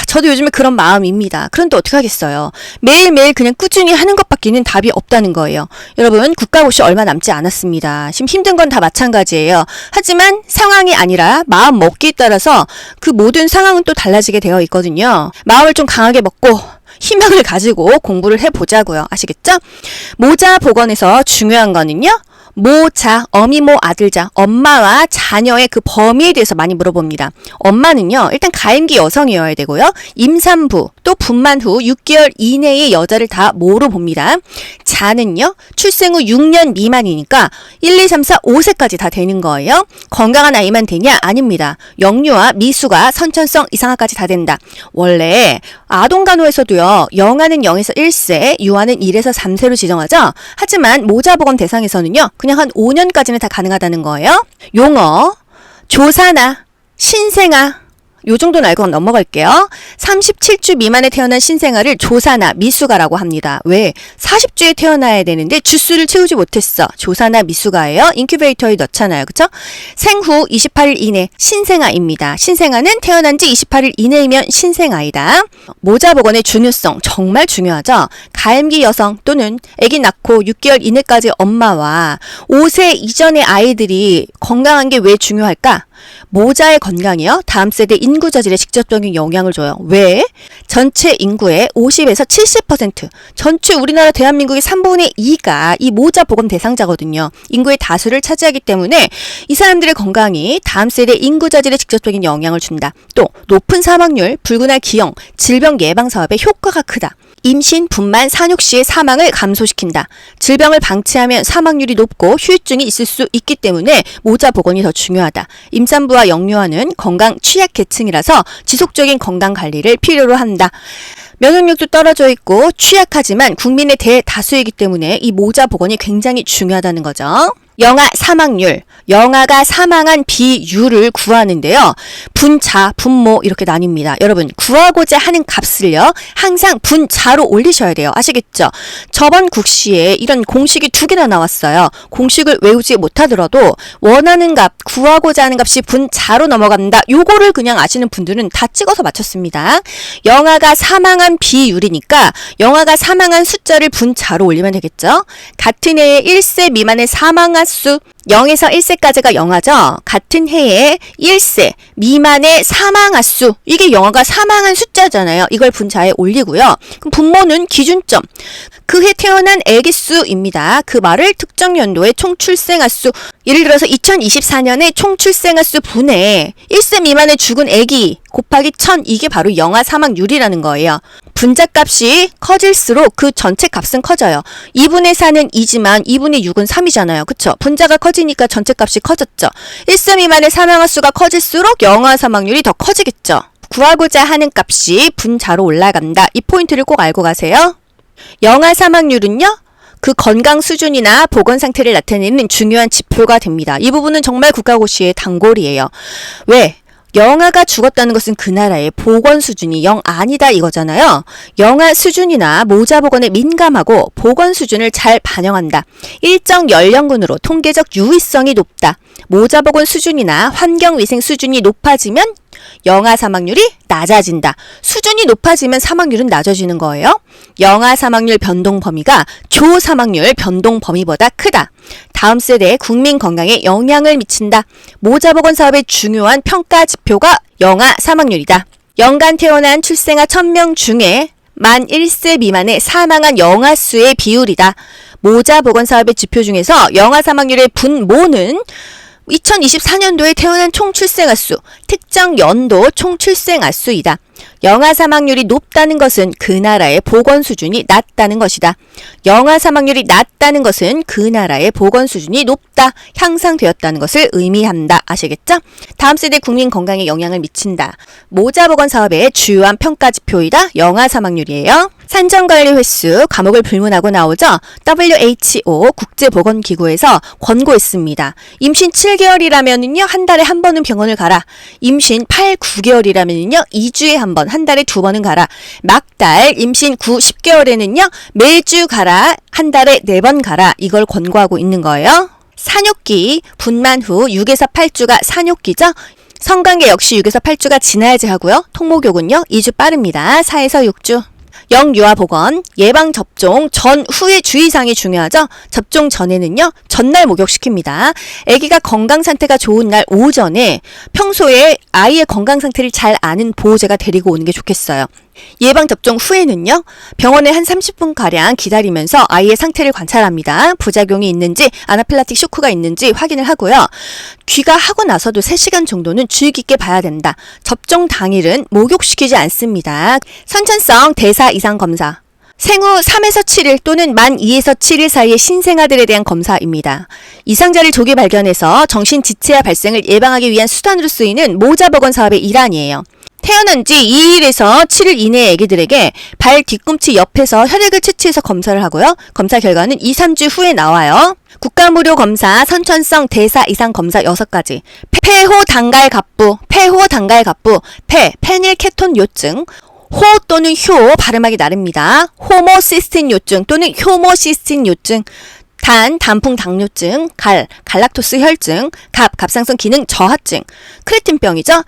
저도 요즘에 그런 마음입니다. 그런데 어떻게 하겠어요? 매일매일 그냥 꾸준히 하는 것밖에는 답이 없다는 거예요. 여러분, 국가고시 얼마 남지 않았습니다. 지금 힘든 건 다 마찬가지예요. 하지만 상황이 아니라 마음 먹기에 따라서 그 모든 상황은 또 달라지게 되어 있거든요. 마음을 좀 강하게 먹고 희망을 가지고 공부를 해보자고요. 아시겠죠? 모자 복원에서 중요한 거는요, 모자, 어미모 아들자, 엄마와 자녀의 그 범위에 대해서 많이 물어봅니다. 엄마는요, 일단 가임기 여성이어야 되고요, 임산부, 또 분만 후 6개월 이내의 여자를 다 모로 봅니다. 자는요, 출생 후 6년 미만이니까 1, 2, 3, 4, 5세까지 다 되는 거예요. 건강한 아이만 되냐? 아닙니다. 영유아, 미수가, 선천성 이상아까지 다 된다. 원래 아동간호에서도요, 영아는 0에서 1세, 유아는 1에서 3세로 지정하죠. 하지만 모자보건 대상에서는요, 그냥 한 5년까지는 다 가능하다는 거예요. 용어, 조사나, 신생아, 요 정도는 알고 넘어갈게요. 37주 미만에 태어난 신생아를 조사나 미숙아라고 합니다. 왜? 40주에 태어나야 되는데 주수를 채우지 못했어. 조사나 미숙아예요. 인큐베이터에 넣잖아요. 그쵸? 생후 28일 이내 신생아입니다. 신생아는 태어난 지 28일 이내이면 신생아이다. 모자보건의 중요성 정말 중요하죠. 가임기 여성 또는 아기 낳고 6개월 이내까지 엄마와 5세 이전의 아이들이 건강한 게 왜 중요할까? 모자의 건강이요. 다음 세대 인구 저질에 직접적인 영향을 줘요. 왜? 전체 인구의 50에서 70%, 전체 우리나라 대한민국의 3분의 2가 이 모자 보건 대상자거든요. 인구의 다수를 차지하기 때문에 이 사람들의 건강이 다음 세대 인구 저질에 직접적인 영향을 준다. 또 높은 사망률, 불균할 기형, 질병 예방 사업에 효과가 크다. 임신, 분만, 산육 시의 사망을 감소시킨다. 질병을 방치하면 사망률이 높고 후유증이 있을 수 있기 때문에 모자 보건이 더 중요하다. 임산부와 영유아는 건강 취약 계층이라서 지속적인 건강 관리를 필요로 한다. 면역력도 떨어져 있고 취약하지만 국민의 대다수이기 때문에 이 모자 보건이 굉장히 중요하다는 거죠. 영아 사망률, 영아가 사망한 비율을 구하는데요. 분자, 분모 이렇게 나뉩니다. 여러분 구하고자 하는 값을요. 항상 분자로 올리셔야 돼요. 아시겠죠? 저번 국시에 이런 공식이 2개나 나왔어요. 공식을 외우지 못하더라도 원하는 값, 구하고자 하는 값이 분자로 넘어간다. 요거를 그냥 아시는 분들은 다 찍어서 맞췄습니다. 영아가 사망한 비율이니까 영아가 사망한 숫자를 분자로 올리면 되겠죠? 같은 해에 1세 미만의 사망한 수 0에서 1세까지가 영아죠. 같은 해에 1세 미만의 사망아 수 이게 영아가 사망한 숫자잖아요. 이걸 분자에 올리고요. 그럼 분모는 기준점 그 해 태어난 아기 수입니다. 그 말을 특정 연도의 총 출생아 수 예를 들어서 2024년에 총 출생아 수 분의 1세 미만의 죽은 아기 곱하기 1000 이게 바로 영아 사망률이라는 거예요. 분자값이 커질수록 그 전체 값은 커져요. 2분의 4는 2지만 2분의 6은 3이잖아요. 그쵸? 분자가 커지니까 전체 값이 커졌죠. 1세 미만의 사망아 수가 커질수록 영아 사망률이 더 커지겠죠. 구하고자 하는 값이 분자로 올라간다. 이 포인트를 꼭 알고 가세요. 영아 사망률은요. 그 건강 수준이나 보건 상태를 나타내는 중요한 지표가 됩니다. 이 부분은 정말 국가고시의 단골이에요. 왜? 영아가 죽었다는 것은 그 나라의 보건 수준이 영 아니다 이거잖아요. 영아 수준이나 모자 보건에 민감하고 보건 수준을 잘 반영한다. 일정 연령군으로 통계적 유의성이 높다. 모자 보건 수준이나 환경위생 수준이 높아지면 영아 사망률이 낮아진다. 수준이 높아지면 사망률은 낮아지는 거예요. 영아 사망률 변동 범위가 교 사망률 변동 범위보다 크다. 다음 세대의 국민 건강에 영향을 미친다. 모자 보건 사업의 중요한 평가 지표가 영아 사망률이다. 연간 태어난 출생아 1000명 중에 만 1세 미만의 사망한 영아 수의 비율이다. 모자 보건 사업의 지표 중에서 영아 사망률의 분모는 2024년도에 태어난 총 출생아 수, 특정 연도 총 출생아 수이다. 영아 사망률이 높다는 것은 그 나라의 보건 수준이 낮다는 것이다. 영아 사망률이 낮다는 것은 그 나라의 보건 수준이 높다, 향상되었다는 것을 의미한다. 아시겠죠? 다음 세대 국민 건강에 영향을 미친다. 모자 보건 사업의 주요한 평가 지표이다. 영아 사망률이에요. 산정관리 횟수 과목을 불문하고 나오죠. WHO 국제보건기구에서 권고했습니다. 임신 7개월이라면요 한 달에 한 번은 병원을 가라. 임신 8, 9개월이라면요 2주에 한 번, 한 달에 2번은 가라. 막달 임신 9, 10개월에는요 매주 가라. 한 달에 4번 가라. 이걸 권고하고 있는 거예요. 산욕기 분만 후 6에서 8주가 산욕기죠. 성관계 역시 6에서 8주가 지나야지 하고요. 통목욕은요 2주 빠릅니다. 4에서 6주. 영유아 보건, 예방접종 전후의 주의사항이 중요하죠. 접종 전에는요. 전날 목욕시킵니다. 아기가 건강 상태가 좋은 날 오전에 평소에 아이의 건강 상태를 잘 아는 보호자가 데리고 오는 게 좋겠어요. 예방접종 후에는요. 병원에 한 30분가량 기다리면서 아이의 상태를 관찰합니다. 부작용이 있는지 아나필락틱 쇼크가 있는지 확인을 하고요. 귀가하고 나서도 3시간 정도는 주의 깊게 봐야 된다. 접종 당일은 목욕시키지 않습니다. 선천성 대사 이상 검사. 생후 3에서 7일 또는 만 2에서 7일 사이의 신생아들에 대한 검사입니다. 이상자를 조기 발견해서 정신지체화 발생을 예방하기 위한 수단으로 쓰이는 모자 보건 사업의 일환이에요. 태어난 지 2일에서 7일 이내의 아기들에게 발 뒤꿈치 옆에서 혈액을 채취해서 검사를 하고요. 검사 결과는 2, 3주 후에 나와요. 국가무료 검사, 선천성 대사 이상 검사 6가지. 폐호 단갈갑부, 페닐 케톤 요증, 호 또는 효 발음하기 나릅니다. 호모시스틴 요증 또는 효모시스틴 요증, 단풍 당뇨증, 갈락토스 혈증, 갑상선 기능 저하증, 크레틴병이죠.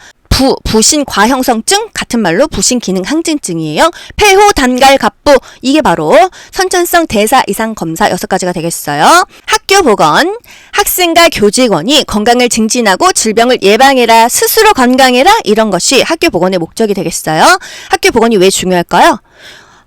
부신 과형성증, 같은 말로 부신 기능 항진증이에요. 폐호 단갈갑부, 이게 바로 선천성 대사 이상 검사 6가지가 되겠어요. 학교 보건, 학생과 교직원이 건강을 증진하고 질병을 예방해라, 스스로 건강해라, 이런 것이 학교 보건의 목적이 되겠어요. 학교 보건이 왜 중요할까요?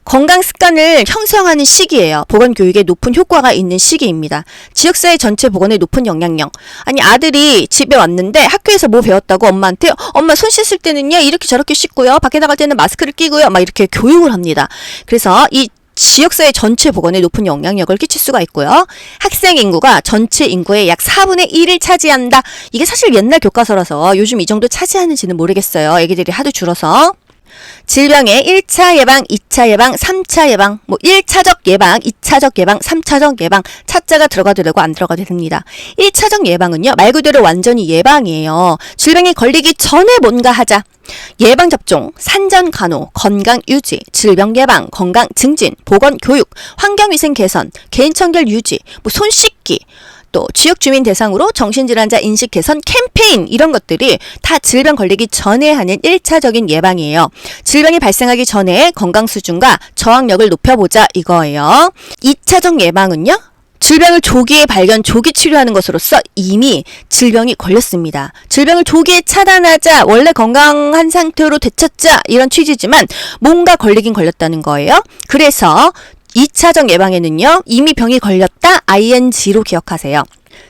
건강 습관을 형성하는 시기예요. 보건교육에 높은 효과가 있는 시기입니다. 지역사회 전체 보건에 높은 영향력. 아니, 아들이 집에 왔는데 학교에서 뭐 배웠다고 엄마한테 엄마 손 씻을 때는요 이렇게 저렇게 씻고요, 밖에 나갈 때는 마스크를 끼고요, 막 이렇게 교육을 합니다. 그래서 이 지역사회 전체 보건에 높은 영향력을 끼칠 수가 있고요. 학생 인구가 전체 인구의 약 4분의 1을 차지한다. 이게 사실 옛날 교과서라서 요즘 이 정도 차지하는지는 모르겠어요. 애기들이 하도 줄어서. 질병의 1차 예방, 2차 예방, 3차 예방, 1차적 예방, 2차적 예방, 3차적 예방, 차자가 들어가도 되고 안 들어가도 됩니다. 1차적 예방은요, 말 그대로 완전히 예방이에요. 질병에 걸리기 전에 뭔가 하자. 예방접종, 산전간호, 건강유지, 질병예방, 건강증진, 보건교육, 환경위생 개선, 개인청결 유지, 손 씻기, 또 지역 주민 대상으로 정신질환자 인식 개선 캠페인, 이런 것들이 다 질병 걸리기 전에 하는 1차적인 예방이에요. 질병이 발생하기 전에 건강 수준과 저항력을 높여보자, 이거예요. 2차적 예방은요, 질병을 조기에 발견, 조기 치료하는 것으로서 이미 질병이 걸렸습니다. 질병을 조기에 차단하자, 원래 건강한 상태로 되찾자, 이런 취지지만 뭔가 걸리긴 걸렸다는 거예요. 그래서 2차적 예방에는요, 이미 병이 걸렸다, ING로 기억하세요.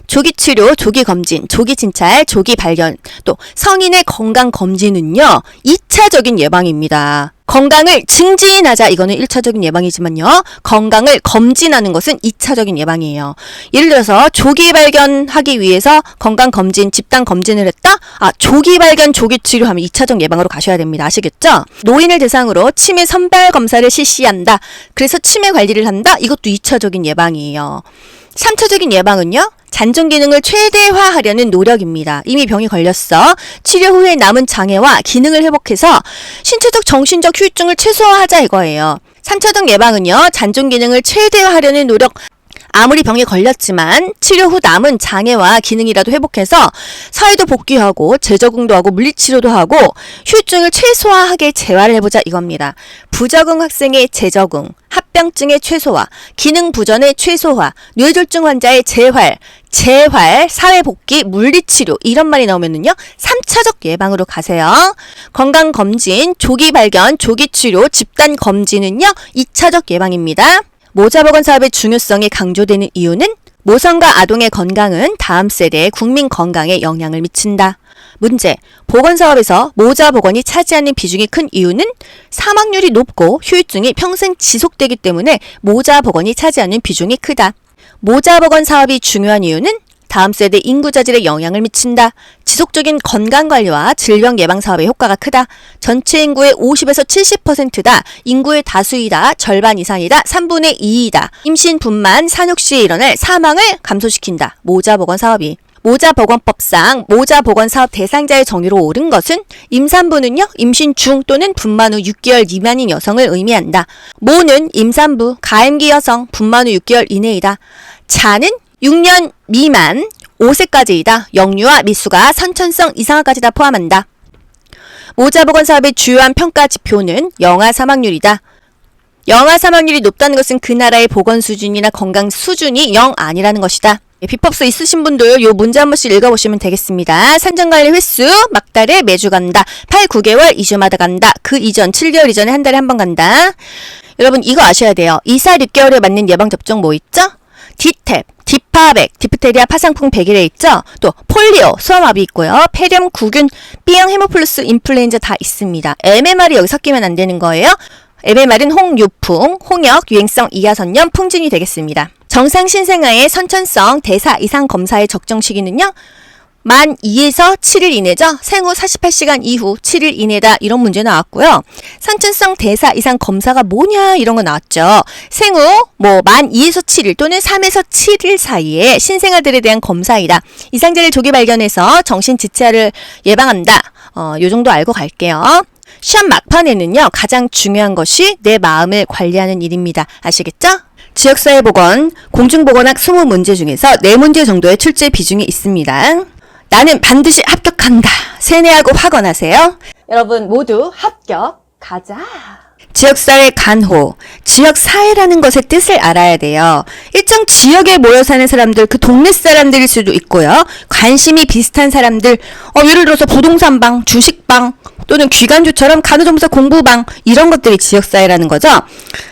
조기 치료, 조기 검진, 조기 진찰, 조기 발견, 또 성인의 건강 검진은요, 2차적인 예방입니다. 건강을 증진하자, 이거는 1차적인 예방이지만요, 건강을 검진하는 것은 2차적인 예방이에요. 예를 들어서 조기 발견하기 위해서 건강 검진, 집단 검진을 했다? 조기 발견, 조기 치료하면 2차적 예방으로 가셔야 됩니다. 아시겠죠? 노인을 대상으로 치매 선발 검사를 실시한다. 그래서 치매 관리를 한다? 이것도 2차적인 예방이에요. 3차적인 예방은요, 잔존 기능을 최대화하려는 노력입니다. 이미 병이 걸렸어. 치료 후에 남은 장애와 기능을 회복해서 신체적, 정신적 후유증을 최소화하자, 이거예요. 3차적 예방은요, 잔존 기능을 최대화하려는 노력. 아무리 병에 걸렸지만 치료 후 남은 장애와 기능이라도 회복해서 사회도 복귀하고 재적응도 하고 물리치료도 하고 후유증을 최소화하게 재활을 해보자, 이겁니다. 부적응 학생의 재적응, 합병증의 최소화, 기능 부전의 최소화, 뇌졸중 환자의 재활, 사회복귀, 물리치료, 이런 말이 나오면은요, 3차적 예방으로 가세요. 건강검진, 조기 발견, 조기 치료, 집단 검진은요, 2차적 예방입니다. 모자보건 사업의 중요성이 강조되는 이유는 모성과 아동의 건강은 다음 세대의 국민 건강에 영향을 미친다. 문제, 보건사업에서 모자보건이 차지하는 비중이 큰 이유는 사망률이 높고 후유증이 평생 지속되기 때문에 모자보건이 차지하는 비중이 크다. 모자보건 사업이 중요한 이유는 다음 세대 인구 자질에 영향을 미친다. 지속적인 건강관리와 질병 예방 사업의 효과가 크다. 전체 인구의 50에서 70%다. 인구의 다수이다. 절반 이상이다. 3분의 2이다. 임신, 분만, 산육 시에 일어날 사망을 감소시킨다. 모자보건 사업이. 모자보건법상 모자보건사업 대상자의 정의로 옳은 것은 임산부는요, 임신 중 또는 분만 후 6개월 미만인 여성을 의미한다. 모는 임산부, 가임기 여성, 분만 후 6개월 이내이다. 자는 6년 미만 5세까지이다. 영유아 미수가 선천성 이상화까지 다 포함한다. 모자보건 사업의 주요한 평가 지표는 영아 사망률이다. 영아 사망률이 높다는 것은 그 나라의 보건 수준이나 건강 수준이 영 아니라는 것이다. 비법서 있으신 분들 요 문제 한 번씩 읽어보시면 되겠습니다. 산정관리 횟수, 막달에 매주 간다. 8, 9개월 2주마다 간다. 그 이전 7개월 이전에 한 달에 한 번 간다. 여러분 이거 아셔야 돼요. 2살 6개월에 맞는 예방접종 뭐 있죠? 디탭, 디파백, 디프테리아 파상풍 100일에 있죠? 또 폴리오, 소아마비 있고요. 폐렴, 구균, B형 헤모플러스 인플루엔자 다 있습니다. MMR이 여기 섞이면 안 되는 거예요. MMR은 홍유풍, 홍역, 유행성 이하선염, 풍진이 되겠습니다. 정상 신생아의 선천성 대사 이상 검사의 적정 시기는요, 만 2에서 7일 이내죠. 생후 48시간 이후 7일 이내다 이런 문제 나왔고요. 선천성 대사 이상 검사가 뭐냐 이런 거 나왔죠. 생후 만 2에서 7일 또는 3에서 7일 사이에 신생아들에 대한 검사이다. 이상자를 조기 발견해서 정신 지체를 예방한다. 요 정도 알고 갈게요. 시험 막판에는요. 가장 중요한 것이 내 마음을 관리하는 일입니다. 아시겠죠? 지역사회보건, 공중보건학 20문제 중에서 4문제 정도의 출제 비중이 있습니다. 나는 반드시 합격한다. 세뇌하고 확언하세요. 여러분 모두 합격, 가자. 지역사회 간호, 지역사회라는 것의 뜻을 알아야 돼요. 일정 지역에 모여 사는 사람들, 그 동네 사람들일 수도 있고요. 관심이 비슷한 사람들, 예를 들어서 부동산방, 주식방, 또는 귀간주처럼 간호조무사 공부방, 이런 것들이 지역사회라는 거죠.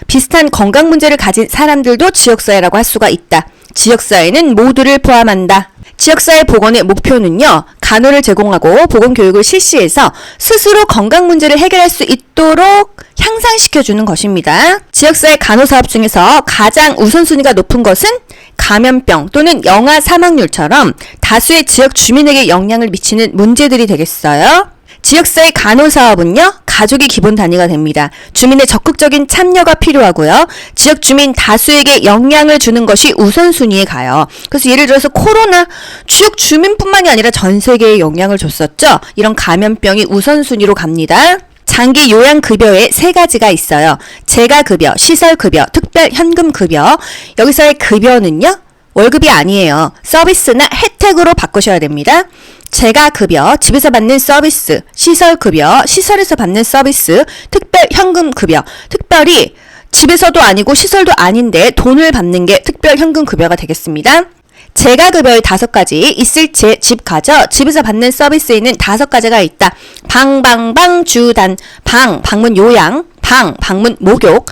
비슷한 건강 문제를 가진 사람들도 지역사회라고 할 수가 있다. 지역사회는 모두를 포함한다. 지역사회 보건의 목표는요, 간호를 제공하고 보건교육을 실시해서 스스로 건강 문제를 해결할 수 있도록 향상시켜주는 것입니다. 지역사회 간호사업 중에서 가장 우선순위가 높은 것은 감염병 또는 영아 사망률처럼 다수의 지역 주민에게 영향을 미치는 문제들이 되겠어요. 지역사회 간호사업은요, 가족이 기본 단위가 됩니다. 주민의 적극적인 참여가 필요하고요. 지역 주민 다수에게 영향을 주는 것이 우선순위에 가요. 그래서 예를 들어서 코로나 지역 주민뿐만이 아니라 전 세계에 영향을 줬었죠. 이런 감염병이 우선순위로 갑니다. 장기 요양급여에 3가지가 있어요. 재가급여, 시설급여, 특별현금급여. 여기서의 급여는요, 월급이 아니에요. 서비스나 혜택으로 바꾸셔야 됩니다. 재가급여, 집에서 받는 서비스, 시설급여, 시설에서 받는 서비스, 특별현금급여. 특별히 집에서도 아니고 시설도 아닌데 돈을 받는 게 특별현금급여가 되겠습니다. 재가급여의 5가지 있을 집 가죠. 집에서 받는 서비스에는 5가지가 있다. 방, 주단, 방문 요양, 방문 목욕,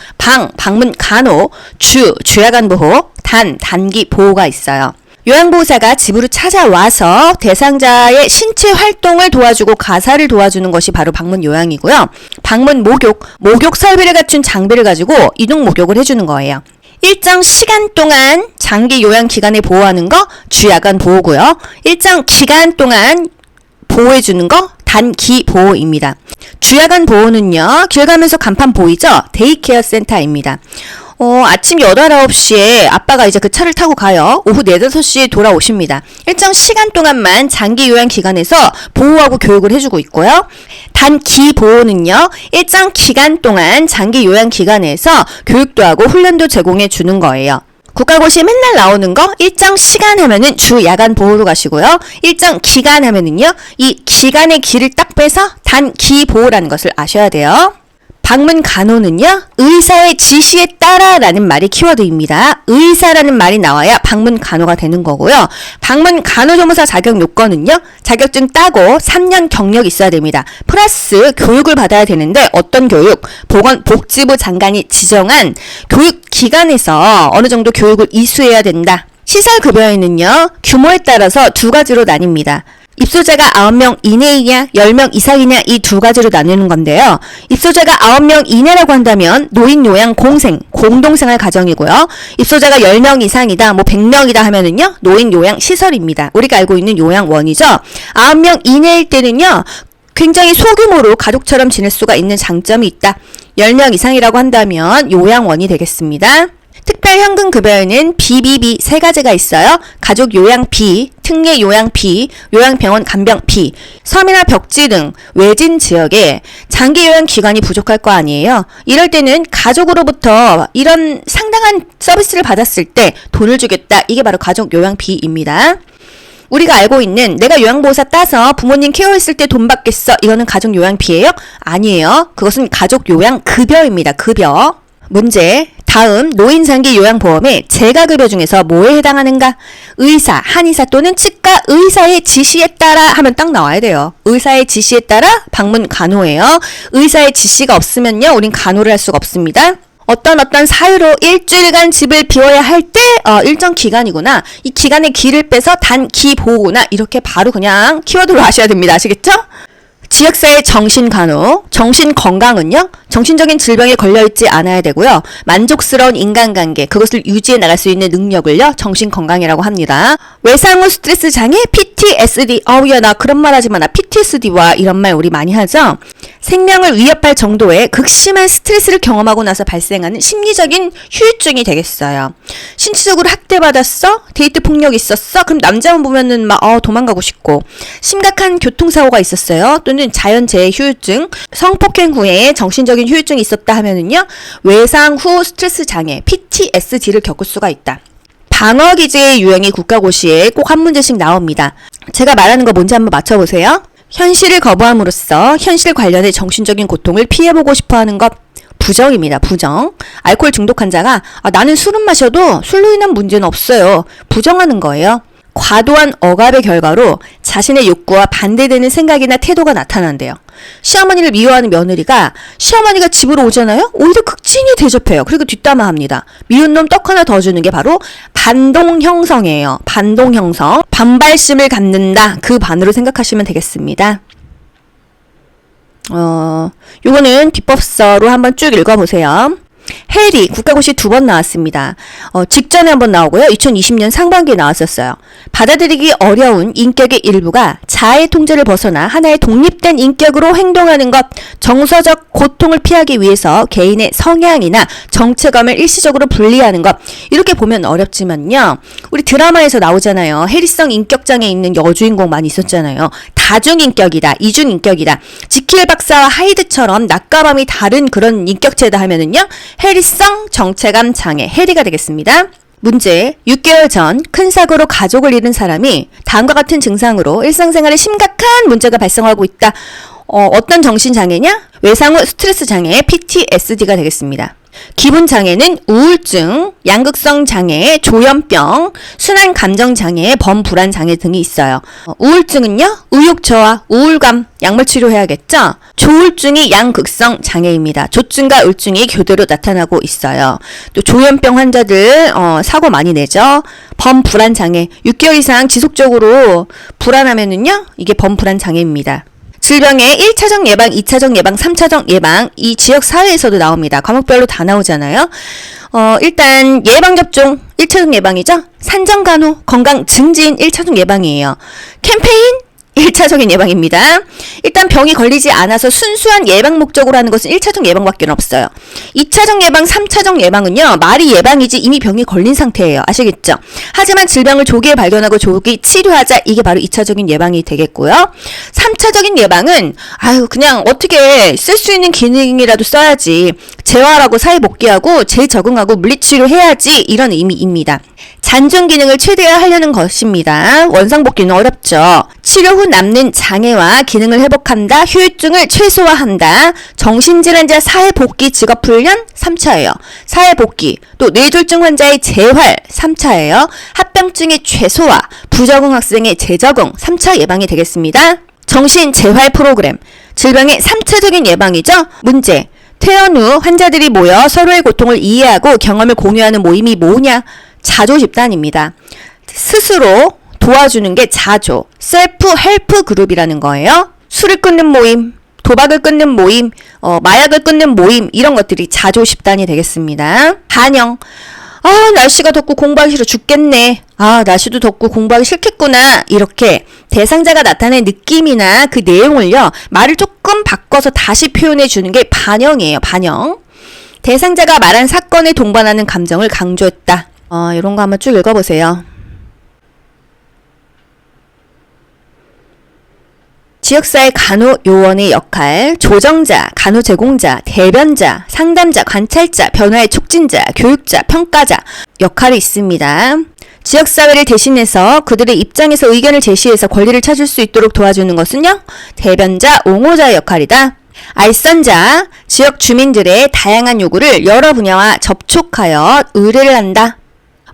방문 간호, 주야간 보호, 단기 보호가 있어요. 요양보호사가 집으로 찾아와서 대상자의 신체 활동을 도와주고 가사를 도와주는 것이 바로 방문 요양이고요. 방문 목욕 설비를 갖춘 장비를 가지고 이동 목욕을 해주는 거예요. 일정 시간 동안 장기 요양 기간에 보호하는 거 주야간 보호고요. 일정 기간 동안 보호해주는 거 단기 보호입니다. 주야간 보호는요, 길 가면서 간판 보이죠? 데이케어 센터입니다. 아침 8, 9시에 아빠가 이제 그 차를 타고 가요. 오후 4, 5시에 돌아오십니다. 일정 시간 동안만 장기 요양 기관에서 보호하고 교육을 해주고 있고요. 단기 보호는요, 일정 기간 동안 장기 요양 기관에서 교육도 하고 훈련도 제공해 주는 거예요. 국가고시에 맨날 나오는 거 일정 시간 하면은 주 야간 보호로 가시고요. 일정 기간 하면은요, 이 기간의 기를 딱 빼서 단기 보호라는 것을 아셔야 돼요. 방문 간호는요, 의사의 지시에 따라라는 말이 키워드입니다. 의사라는 말이 나와야 방문 간호가 되는 거고요. 방문 간호조무사 자격 요건은요, 자격증 따고 3년 경력이 있어야 됩니다. 플러스 교육을 받아야 되는데 어떤 교육? 보건복지부 장관이 지정한 교육기관에서 어느 정도 교육을 이수해야 된다. 시설급여에는요, 규모에 따라서 2가지로 나뉩니다. 입소자가 9명 이내이냐 10명 이상이냐 이 2가지로 나누는 건데요. 입소자가 9명 이내라고 한다면 노인 요양 공동생활 가정이고요. 입소자가 10명 이상이다 100명이다 하면은요, 노인 요양 시설입니다. 우리가 알고 있는 요양원이죠. 9명 이내일 때는요, 굉장히 소규모로 가족처럼 지낼 수가 있는 장점이 있다. 10명 이상이라고 한다면 요양원이 되겠습니다. 특별현금급여에는 BBB 3가지가 있어요. 가족 요양비, 특례 요양비, 요양병원 간병비, 섬이나 벽지 등 외진 지역에 장기 요양 기관이 부족할 거 아니에요. 이럴 때는 가족으로부터 이런 상당한 서비스를 받았을 때 돈을 주겠다. 이게 바로 가족 요양비입니다. 우리가 알고 있는 내가 요양보호사 따서 부모님 케어했을 때 돈 받겠어. 이거는 가족 요양비예요? 아니에요. 그것은 가족 요양급여입니다. 급여. 문제. 다음 노인장기 요양보험의 재가급여 중에서 뭐에 해당하는가? 의사, 한의사 또는 치과 의사의 지시에 따라 하면 딱 나와야 돼요. 의사의 지시에 따라 방문 간호예요. 의사의 지시가 없으면요, 우린 간호를 할 수가 없습니다. 어떤 사유로 일주일간 집을 비워야 할 때 일정 기간이구나. 이 기간의 기를 빼서 단기 보호구나. 이렇게 바로 그냥 키워드로 하셔야 됩니다. 아시겠죠? 지역사회 정신간호, 정신건강은요, 정신적인 질병에 걸려있지 않아야 되고요, 만족스러운 인간관계, 그것을 유지해 나갈 수 있는 능력을요, 정신건강이라고 합니다. 외상 후 스트레스 장애, PTSD, 야, 나 그런 말 하지 마. 나 PTSD와 이런 말 우리 많이 하죠? 생명을 위협할 정도의 극심한 스트레스를 경험하고 나서 발생하는 심리적인 후유증이 되겠어요. 신체적으로 학대받았어? 데이트 폭력 있었어? 그럼 남자만 보면은 막, 도망가고 싶고, 심각한 교통사고가 있었어요. 또는 자연재해 후유증, 성폭행 후에 정신적인 후유증이 있었다 하면은요, 외상 후 스트레스 장애, PTSD를 겪을 수가 있다. 방어기제의 유형이 국가고시에 꼭 한 문제씩 나옵니다. 제가 말하는 거 뭔지 한번 맞춰보세요. 현실을 거부함으로써 현실 관련의 정신적인 고통을 피해보고 싶어하는 것, 부정입니다. 부정. 알코올 중독 환자가 나는 술은 마셔도 술로 인한 문제는 없어요. 부정하는 거예요. 과도한 억압의 결과로 자신의 욕구와 반대되는 생각이나 태도가 나타난대요. 시어머니를 미워하는 며느리가 시어머니가 집으로 오잖아요? 오히려 극진히 대접해요. 그리고 뒷담화합니다. 미운 놈 떡 하나 더 주는 게 바로 반동 형성이에요. 반동 형성. 반발심을 갖는다. 그 반으로 생각하시면 되겠습니다. 요거는 비법서로 한번 쭉 읽어보세요. 해리 국가고시 2번 나왔습니다. 직전에 한번 나오고요. 2020년 상반기에 나왔었어요. 받아들이기 어려운 인격의 일부가 자아의 통제를 벗어나 하나의 독립된 인격으로 행동하는 것, 정서적 고통을 피하기 위해서 개인의 성향이나 정체감을 일시적으로 분리하는 것. 이렇게 보면 어렵지만요. 우리 드라마에서 나오잖아요. 해리성 인격장애 있는 여주인공 많이 있었잖아요. 다중인격이다, 이중인격이다. 지킬 박사와 하이드처럼 낮과 밤이 다른 그런 인격체다 하면은요. 해리성 정체감 장애, 해리가 되겠습니다. 문제, 6개월 전 큰 사고로 가족을 잃은 사람이 다음과 같은 증상으로 일상생활에 심각한 문제가 발생하고 있다. 어떤 정신장애냐? 외상 후 스트레스 장애, PTSD가 되겠습니다. 기분 장애는 우울증, 양극성 장애, 조현병, 순환 감정 장애, 범불안 장애 등이 있어요. 우울증은요, 의욕 저하, 우울감, 약물 치료해야겠죠? 조울증이 양극성 장애입니다. 조증과 우울증이 교대로 나타나고 있어요. 또 조현병 환자들 사고 많이 내죠. 범불안 장애, 6개월 이상 지속적으로 불안하면은요, 이게 범불안 장애입니다. 질병의 1차적 예방, 2차적 예방, 3차적 예방, 이 지역 사회에서도 나옵니다. 과목별로 다 나오잖아요. 일단 예방접종 1차적 예방이죠. 산정간호, 건강 증진 1차적 예방이에요. 캠페인 1차적인 예방입니다. 일단 병이 걸리지 않아서 순수한 예방 목적으로 하는 것은 1차적 예방밖에 없어요. 2차적 예방, 3차적 예방은요. 말이 예방이지 이미 병이 걸린 상태예요. 아시겠죠? 하지만 질병을 조기에 발견하고 조기 치료하자. 이게 바로 2차적인 예방이 되겠고요. 3차적인 예방은 그냥 어떻게 쓸 수 있는 기능이라도 써야지. 재활하고 사회 복귀하고 재적응하고 물리치료해야지. 이런 의미입니다. 잔존 기능을 최대화하려는 것입니다. 원상복귀는 어렵죠. 치료 후 남는 장애와 기능을 회복한다. 후유증을 최소화한다. 정신질환자 사회복귀 직업훈련 3차예요. 사회복귀, 또 뇌졸중 환자의 재활 3차예요. 합병증의 최소화, 부적응 학생의 재적응 3차 예방이 되겠습니다. 정신재활 프로그램, 질병의 3차적인 예방이죠. 문제, 퇴원 후 환자들이 모여 서로의 고통을 이해하고 경험을 공유하는 모임이 뭐냐? 자조 집단입니다. 스스로 도와주는 게 자조, 셀프 헬프 그룹이라는 거예요. 술을 끊는 모임, 도박을 끊는 모임, 마약을 끊는 모임, 이런 것들이 자조 집단이 되겠습니다. 반영, 날씨가 덥고 공부하기 싫어 죽겠네. 날씨도 덥고 공부하기 싫겠구나. 이렇게 대상자가 나타낸 느낌이나 그 내용을요, 말을 조금 바꿔서 다시 표현해 주는 게 반영이에요. 반영. 대상자가 말한 사건에 동반하는 감정을 강조했다. 이런 거 한번 쭉 읽어보세요. 지역사회 간호요원의 역할, 조정자, 간호제공자, 대변자, 상담자, 관찰자, 변화의 촉진자, 교육자, 평가자 역할이 있습니다. 지역사회를 대신해서 그들의 입장에서 의견을 제시해서 권리를 찾을 수 있도록 도와주는 것은요, 대변자, 옹호자의 역할이다. 알선자, 지역 주민들의 다양한 요구를 여러 분야와 접촉하여 의뢰를 한다.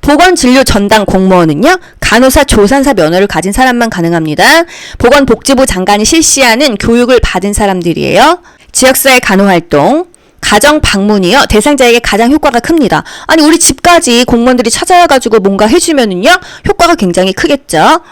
보건진료 전담 공무원은요, 간호사 조산사 면허를 가진 사람만 가능합니다. 보건복지부 장관이 실시하는 교육을 받은 사람들이에요. 지역사회 간호활동, 가정 방문이요, 대상자에게 가장 효과가 큽니다. 우리 집까지 공무원들이 찾아와가지고 뭔가 해주면은요, 효과가 굉장히 크겠죠.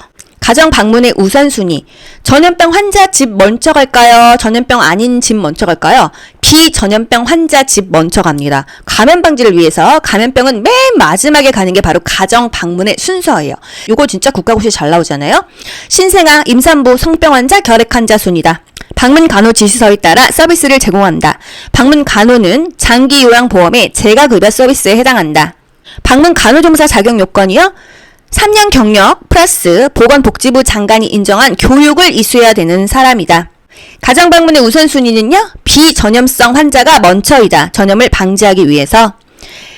가정 방문의 우선순위. 전염병 환자 집 먼저 갈까요? 전염병 아닌 집 먼저 갈까요? 비전염병 환자 집 먼저 갑니다. 감염 방지를 위해서 감염병은 맨 마지막에 가는 게 바로 가정 방문의 순서예요. 요거 진짜 국가고시 잘 나오잖아요. 신생아, 임산부, 성병 환자, 결핵 환자 순이다. 방문 간호 지시서에 따라 서비스를 제공한다. 방문 간호는 장기 요양 보험의 재가급여 서비스에 해당한다. 방문 간호조무사 자격 요건이요. 3년 경력 플러스 보건복지부 장관이 인정한 교육을 이수해야 되는 사람이다. 가정 방문의 우선순위는요. 비전염성 환자가 먼저이다. 전염을 방지하기 위해서.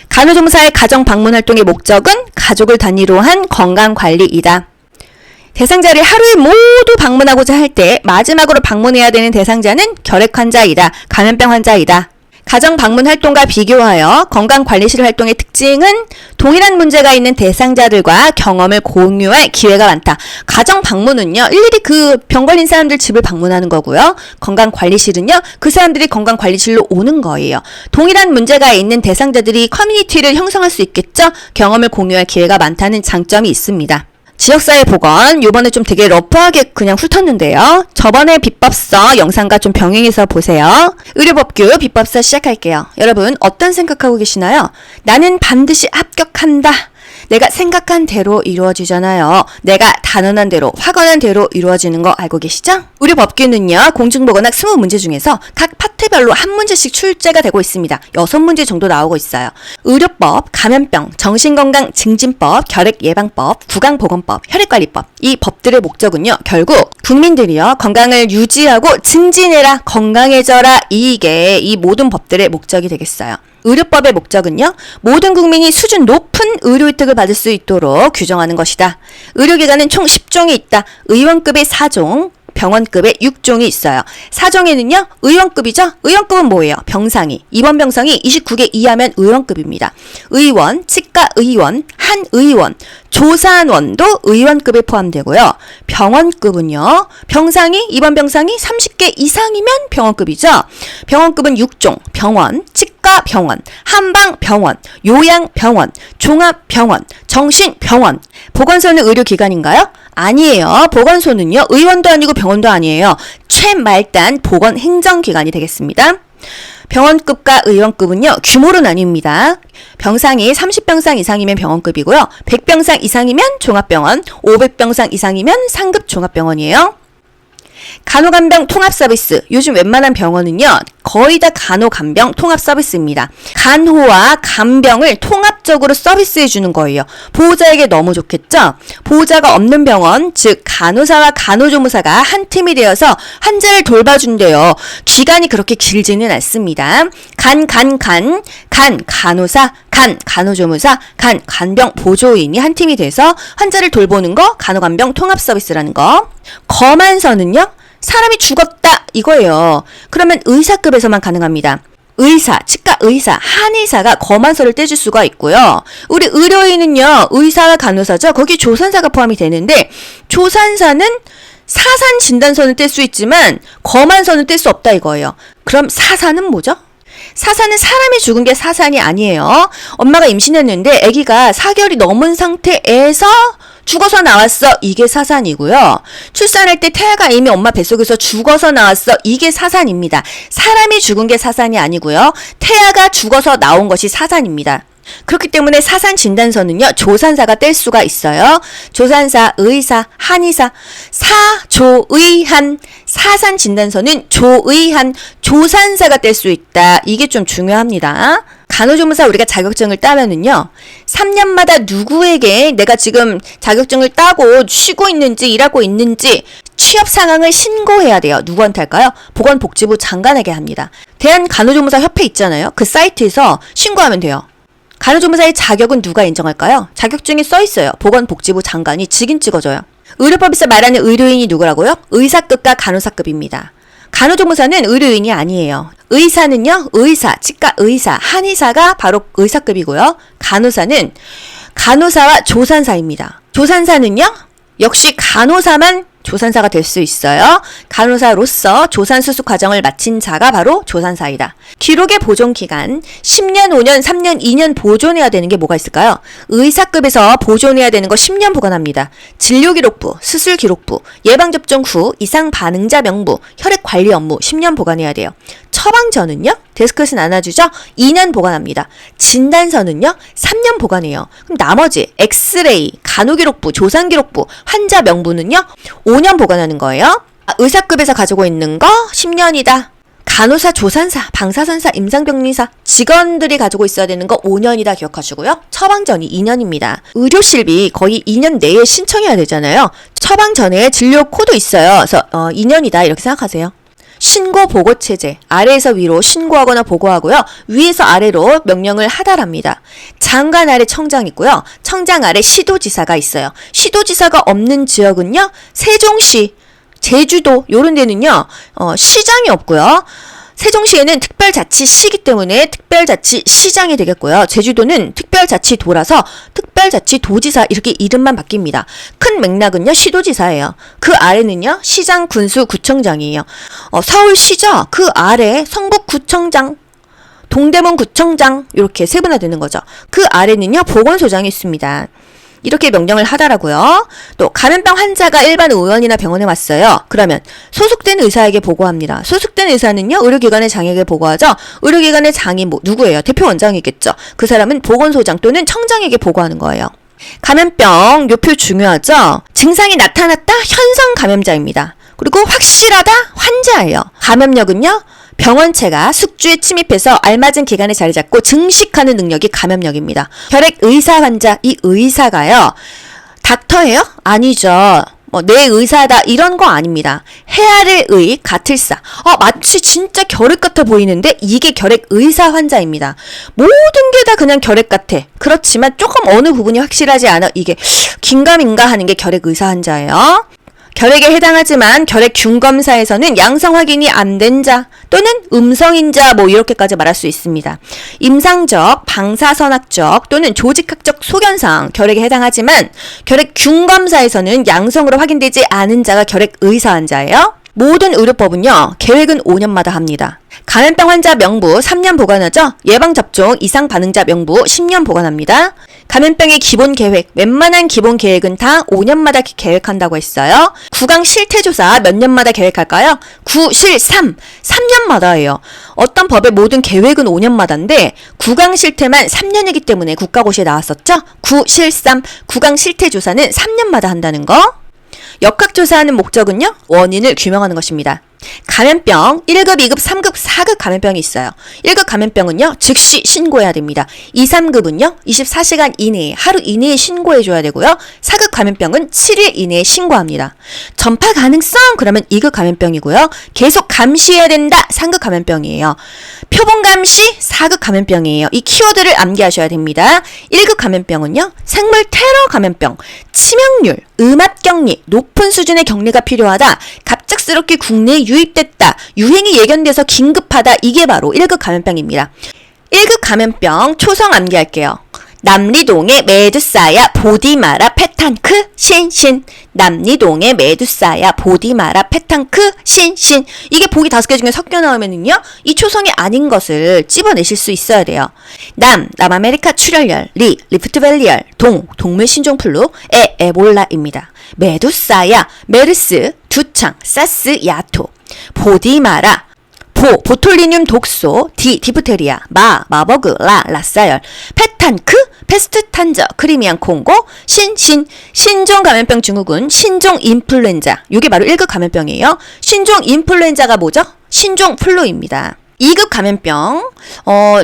간호조무사의 가정 방문 활동의 목적은 가족을 단위로 한 건강관리이다. 대상자를 하루에 모두 방문하고자 할 때 마지막으로 방문해야 되는 대상자는 결핵 환자이다. 감염병 환자이다. 가정 방문 활동과 비교하여 건강관리실 활동의 특징은 동일한 문제가 있는 대상자들과 경험을 공유할 기회가 많다. 가정 방문은요, 일일이 그 병 걸린 사람들 집을 방문하는 거고요. 건강관리실은요, 그 사람들이 건강관리실로 오는 거예요. 동일한 문제가 있는 대상자들이 커뮤니티를 형성할 수 있겠죠? 경험을 공유할 기회가 많다는 장점이 있습니다. 지역사회 보건, 요번에 좀 되게 러프하게 그냥 훑었는데요. 저번에 비법서 영상과 좀 병행해서 보세요. 의료법규 비법서 시작할게요. 여러분 어떤 생각하고 계시나요? 나는 반드시 합격한다. 내가 생각한 대로 이루어지잖아요. 내가 단언한 대로, 확언한 대로 이루어지는 거 알고 계시죠? 우리 법규는요, 공중보건학 20문제 중에서 각 파트별로 한 문제씩 출제가 되고 있습니다. 6문제 정도 나오고 있어요. 의료법, 감염병, 정신건강 증진법, 결핵예방법, 구강보건법, 혈액관리법. 이 법들의 목적은요, 결국 국민들이요, 건강을 유지하고 증진해라, 건강해져라. 이게 이 모든 법들의 목적이 되겠어요. 의료법의 목적은요, 모든 국민이 수준 높은 의료 혜택을 받을 수 있도록 규정하는 것이다. 의료기관은 총 10종이 있다. 의원급의 4종, 병원급의 6종이 있어요. 4종에는요, 의원급이죠? 의원급은 뭐예요? 병상이. 입원 병상이 29개 이하면 의원급입니다. 의원, 치과의원, 한의원, 조산원도 의원급에 포함되고요. 병원급은요, 입원 병상이 30개 이상이면 병원급이죠. 병원급은 6종, 병원, 치과병원, 한방병원, 요양병원, 종합병원, 정신병원. 보건소는 의료기관인가요? 아니에요. 보건소는요, 의원도 아니고 병원도 아니에요. 최말단 보건행정기관이 되겠습니다. 병원급과 의원급은요, 규모로 나뉩니다. 병상이 30병상 이상이면 병원급이고요. 100병상 이상이면 종합병원, 500병상 이상이면 상급 종합병원이에요. 간호간병 통합서비스. 요즘 웬만한 병원은요, 거의 다 간호간병 통합서비스입니다. 간호와 간병을 통합적으로 서비스해주는 거예요. 보호자에게 너무 좋겠죠? 보호자가 없는 병원, 즉 간호사와 간호조무사가 한 팀이 되어서 환자를 돌봐준대요. 기간이 그렇게 길지는 않습니다. 간호사, 간호조무사, 간병 보조인이 한 팀이 돼서 환자를 돌보는 거 간호간병 통합서비스라는 거. 검안서는요, 사람이 죽었다 이거예요. 그러면 의사급에서만 가능합니다. 의사, 치과의사, 한의사가 검안서를 떼줄 수가 있고요. 우리 의료인은요, 의사와 간호사죠. 거기 조산사가 포함이 되는데, 조산사는 사산 진단서는 뗄 수 있지만 검안서는 뗄 수 없다 이거예요. 그럼 사산은 뭐죠? 사산은 사람이 죽은 게 사산이 아니에요. 엄마가 임신했는데 아기가 4개월이 넘은 상태에서 죽어서 나왔어. 이게 사산이고요. 출산할 때 태아가 이미 엄마 뱃속에서 죽어서 나왔어. 이게 사산입니다. 사람이 죽은 게 사산이 아니고요. 태아가 죽어서 나온 것이 사산입니다. 그렇기 때문에 사산 진단서는요, 조산사가 뗄 수가 있어요. 조산사, 의사, 한의사, 사조의한. 사산 진단서는 조의한, 조산사가 뗄 수 있다. 이게 좀 중요합니다. 간호조무사 우리가 자격증을 따면은요, 3년마다 누구에게 내가 지금 자격증을 따고 쉬고 있는지 일하고 있는지 취업 상황을 신고해야 돼요. 누구한테 할까요? 보건복지부 장관에게 합니다. 대한간호조무사 협회 있잖아요. 그 사이트에서 신고하면 돼요. 간호조무사의 자격은 누가 인정할까요? 자격증에 써 있어요. 보건복지부 장관이 직인 찍어줘요. 의료법에서 말하는 의료인이 누구라고요? 의사급과 간호사급입니다. 간호조무사는 의료인이 아니에요. 의사는요, 의사, 치과의사, 한의사가 바로 의사급이고요. 간호사는 간호사와 조산사입니다. 조산사는요, 역시 간호사만 조산사가 될 수 있어요. 간호사로서 조산 수습 과정을 마친 자가 바로 조산사이다. 기록의 보존 기간 10년, 5년, 3년, 2년 보존해야 되는 게 뭐가 있을까요? 의사급에서 보존해야 되는 거 10년 보관합니다. 진료기록부, 수술기록부, 예방접종 후 이상 반응자 명부, 혈액관리 업무 10년 보관해야 돼요. 처방전은요? 데스크에서 나눠주죠? 2년 보관합니다. 진단서는요? 3년 보관해요. 그럼 나머지 엑스레이, 간호기록부, 조산기록부, 환자 명부는요? 5년 보관하는 거예요. 의사급에서 가지고 있는 거 10년이다. 간호사, 조산사, 방사선사, 임상병리사, 직원들이 가지고 있어야 되는 거 5년이다 기억하시고요. 처방전이 2년입니다. 의료실비 거의 2년 내에 신청해야 되잖아요. 처방전에 진료 코드 있어요. 그래서 2년이다 이렇게 생각하세요. 신고 보고 체제. 아래에서 위로 신고하거나 보고하고요. 위에서 아래로 명령을 하달합니다. 장관 아래 청장 있고요. 청장 아래 시도지사가 있어요. 시도지사가 없는 지역은요. 세종시, 제주도 요런 데는요. 시장이 없고요. 세종시에는 특별자치시기 때문에 특별자치시장이 되겠고요. 제주도는 특별자치도라서 특별자치도지사 이렇게 이름만 바뀝니다. 큰 맥락은요. 시도지사예요. 그 아래는요. 시장, 군수, 구청장이에요. 서울시죠. 그 아래 성북구청장, 동대문 구청장 이렇게 세분화되는 거죠. 그 아래는요. 보건소장이 있습니다. 이렇게 명령을 하더라고요. 또 감염병 환자가 일반 의원이나 병원에 왔어요. 그러면 소속된 의사에게 보고합니다. 소속된 의사는요. 의료기관의 장에게 보고하죠. 의료기관의 장이 누구예요? 대표 원장이겠죠. 그 사람은 보건소장 또는 청장에게 보고하는 거예요. 감염병 요표 중요하죠. 증상이 나타났다 현성 감염자입니다. 그리고 확실하다 환자예요. 감염력은요. 병원체가 숙주에 침입해서 알맞은 기간에 자리 잡고 증식하는 능력이 감염력입니다. 혈액 의사 환자, 이 의사가요. 닥터예요? 아니죠. 내 의사다 이런 거 아닙니다. 해아를 의, 같을사. 마치 진짜 결핵 같아 보이는데 이게 결핵 의사 환자입니다. 모든 게 다 그냥 결핵 같아. 그렇지만 조금 어느 부분이 확실하지 않아. 이게 긴가민가 하는 게 결핵 의사 환자예요. 결핵에 해당하지만 결핵 균검사에서는 양성 확인이 안 된 자 또는 음성인 자 이렇게까지 말할 수 있습니다. 임상적, 방사선학적 또는 조직학적 소견상 결핵에 해당하지만 결핵 균검사에서는 양성으로 확인되지 않은 자가 결핵 의사 환자예요. 모든 의료법은요. 계획은 5년마다 합니다. 감염병 환자 명부 3년 보관하죠. 예방접종 이상 반응자 명부 10년 보관합니다. 감염병의 기본 계획, 웬만한 기본 계획은 다 5년마다 계획한다고 했어요. 구강 실태조사 몇 년마다 계획할까요? 9실3, 3년마다예요. 어떤 법의 모든 계획은 5년마다인데 구강 실태만 3년이기 때문에 국가고시에 나왔었죠. 9실3, 구강 실태조사는 3년마다 한다는 거. 역학조사하는 목적은요. 원인을 규명하는 것입니다. 감염병 1급, 2급, 3급, 4급 감염병이 있어요. 1급 감염병은요. 즉시 신고해야 됩니다. 2, 3급은요. 24시간 이내에 하루 이내에 신고해줘야 되고요. 4급 감염병은 7일 이내에 신고합니다. 전파 가능성 그러면 2급 감염병이고요. 계속 감시해야 된다. 3급 감염병이에요. 표본 감시 4급 감염병이에요. 이 키워드를 암기하셔야 됩니다. 1급 감염병은요. 생물 테러 감염병, 치명률, 음압격리, 높은 수준의 격리가 필요하다. 갑작스럽게 국내에 유입됐다. 유행이 예견돼서 긴급하다. 이게 바로 1급 감염병입니다. 1급 감염병 초성 암기할게요. 남리동의 메두사야 보디마라 페탄크 신신. 남리동의 메두사야 보디마라 페탄크 신신. 이게 보기 5개 중에 섞여 나오면은요. 이 초성이 아닌 것을 찝어내실 수 있어야 돼요. 남아메리카 출혈열, 리프트밸리열, 동물 신종플루, 에볼라입니다. 메두사야, 메르스, 두창, 사스, 야토, 보디마라, 보톨리늄 독소, 디프테리아, 마버그, 라사열, 페탄크, 페스트탄저, 크리미안 콩고, 신종 감염병 증후군, 신종 인플루엔자. 이게 바로 1급 감염병이에요. 신종 인플루엔자가 뭐죠? 신종 플루입니다. 2급 감염병,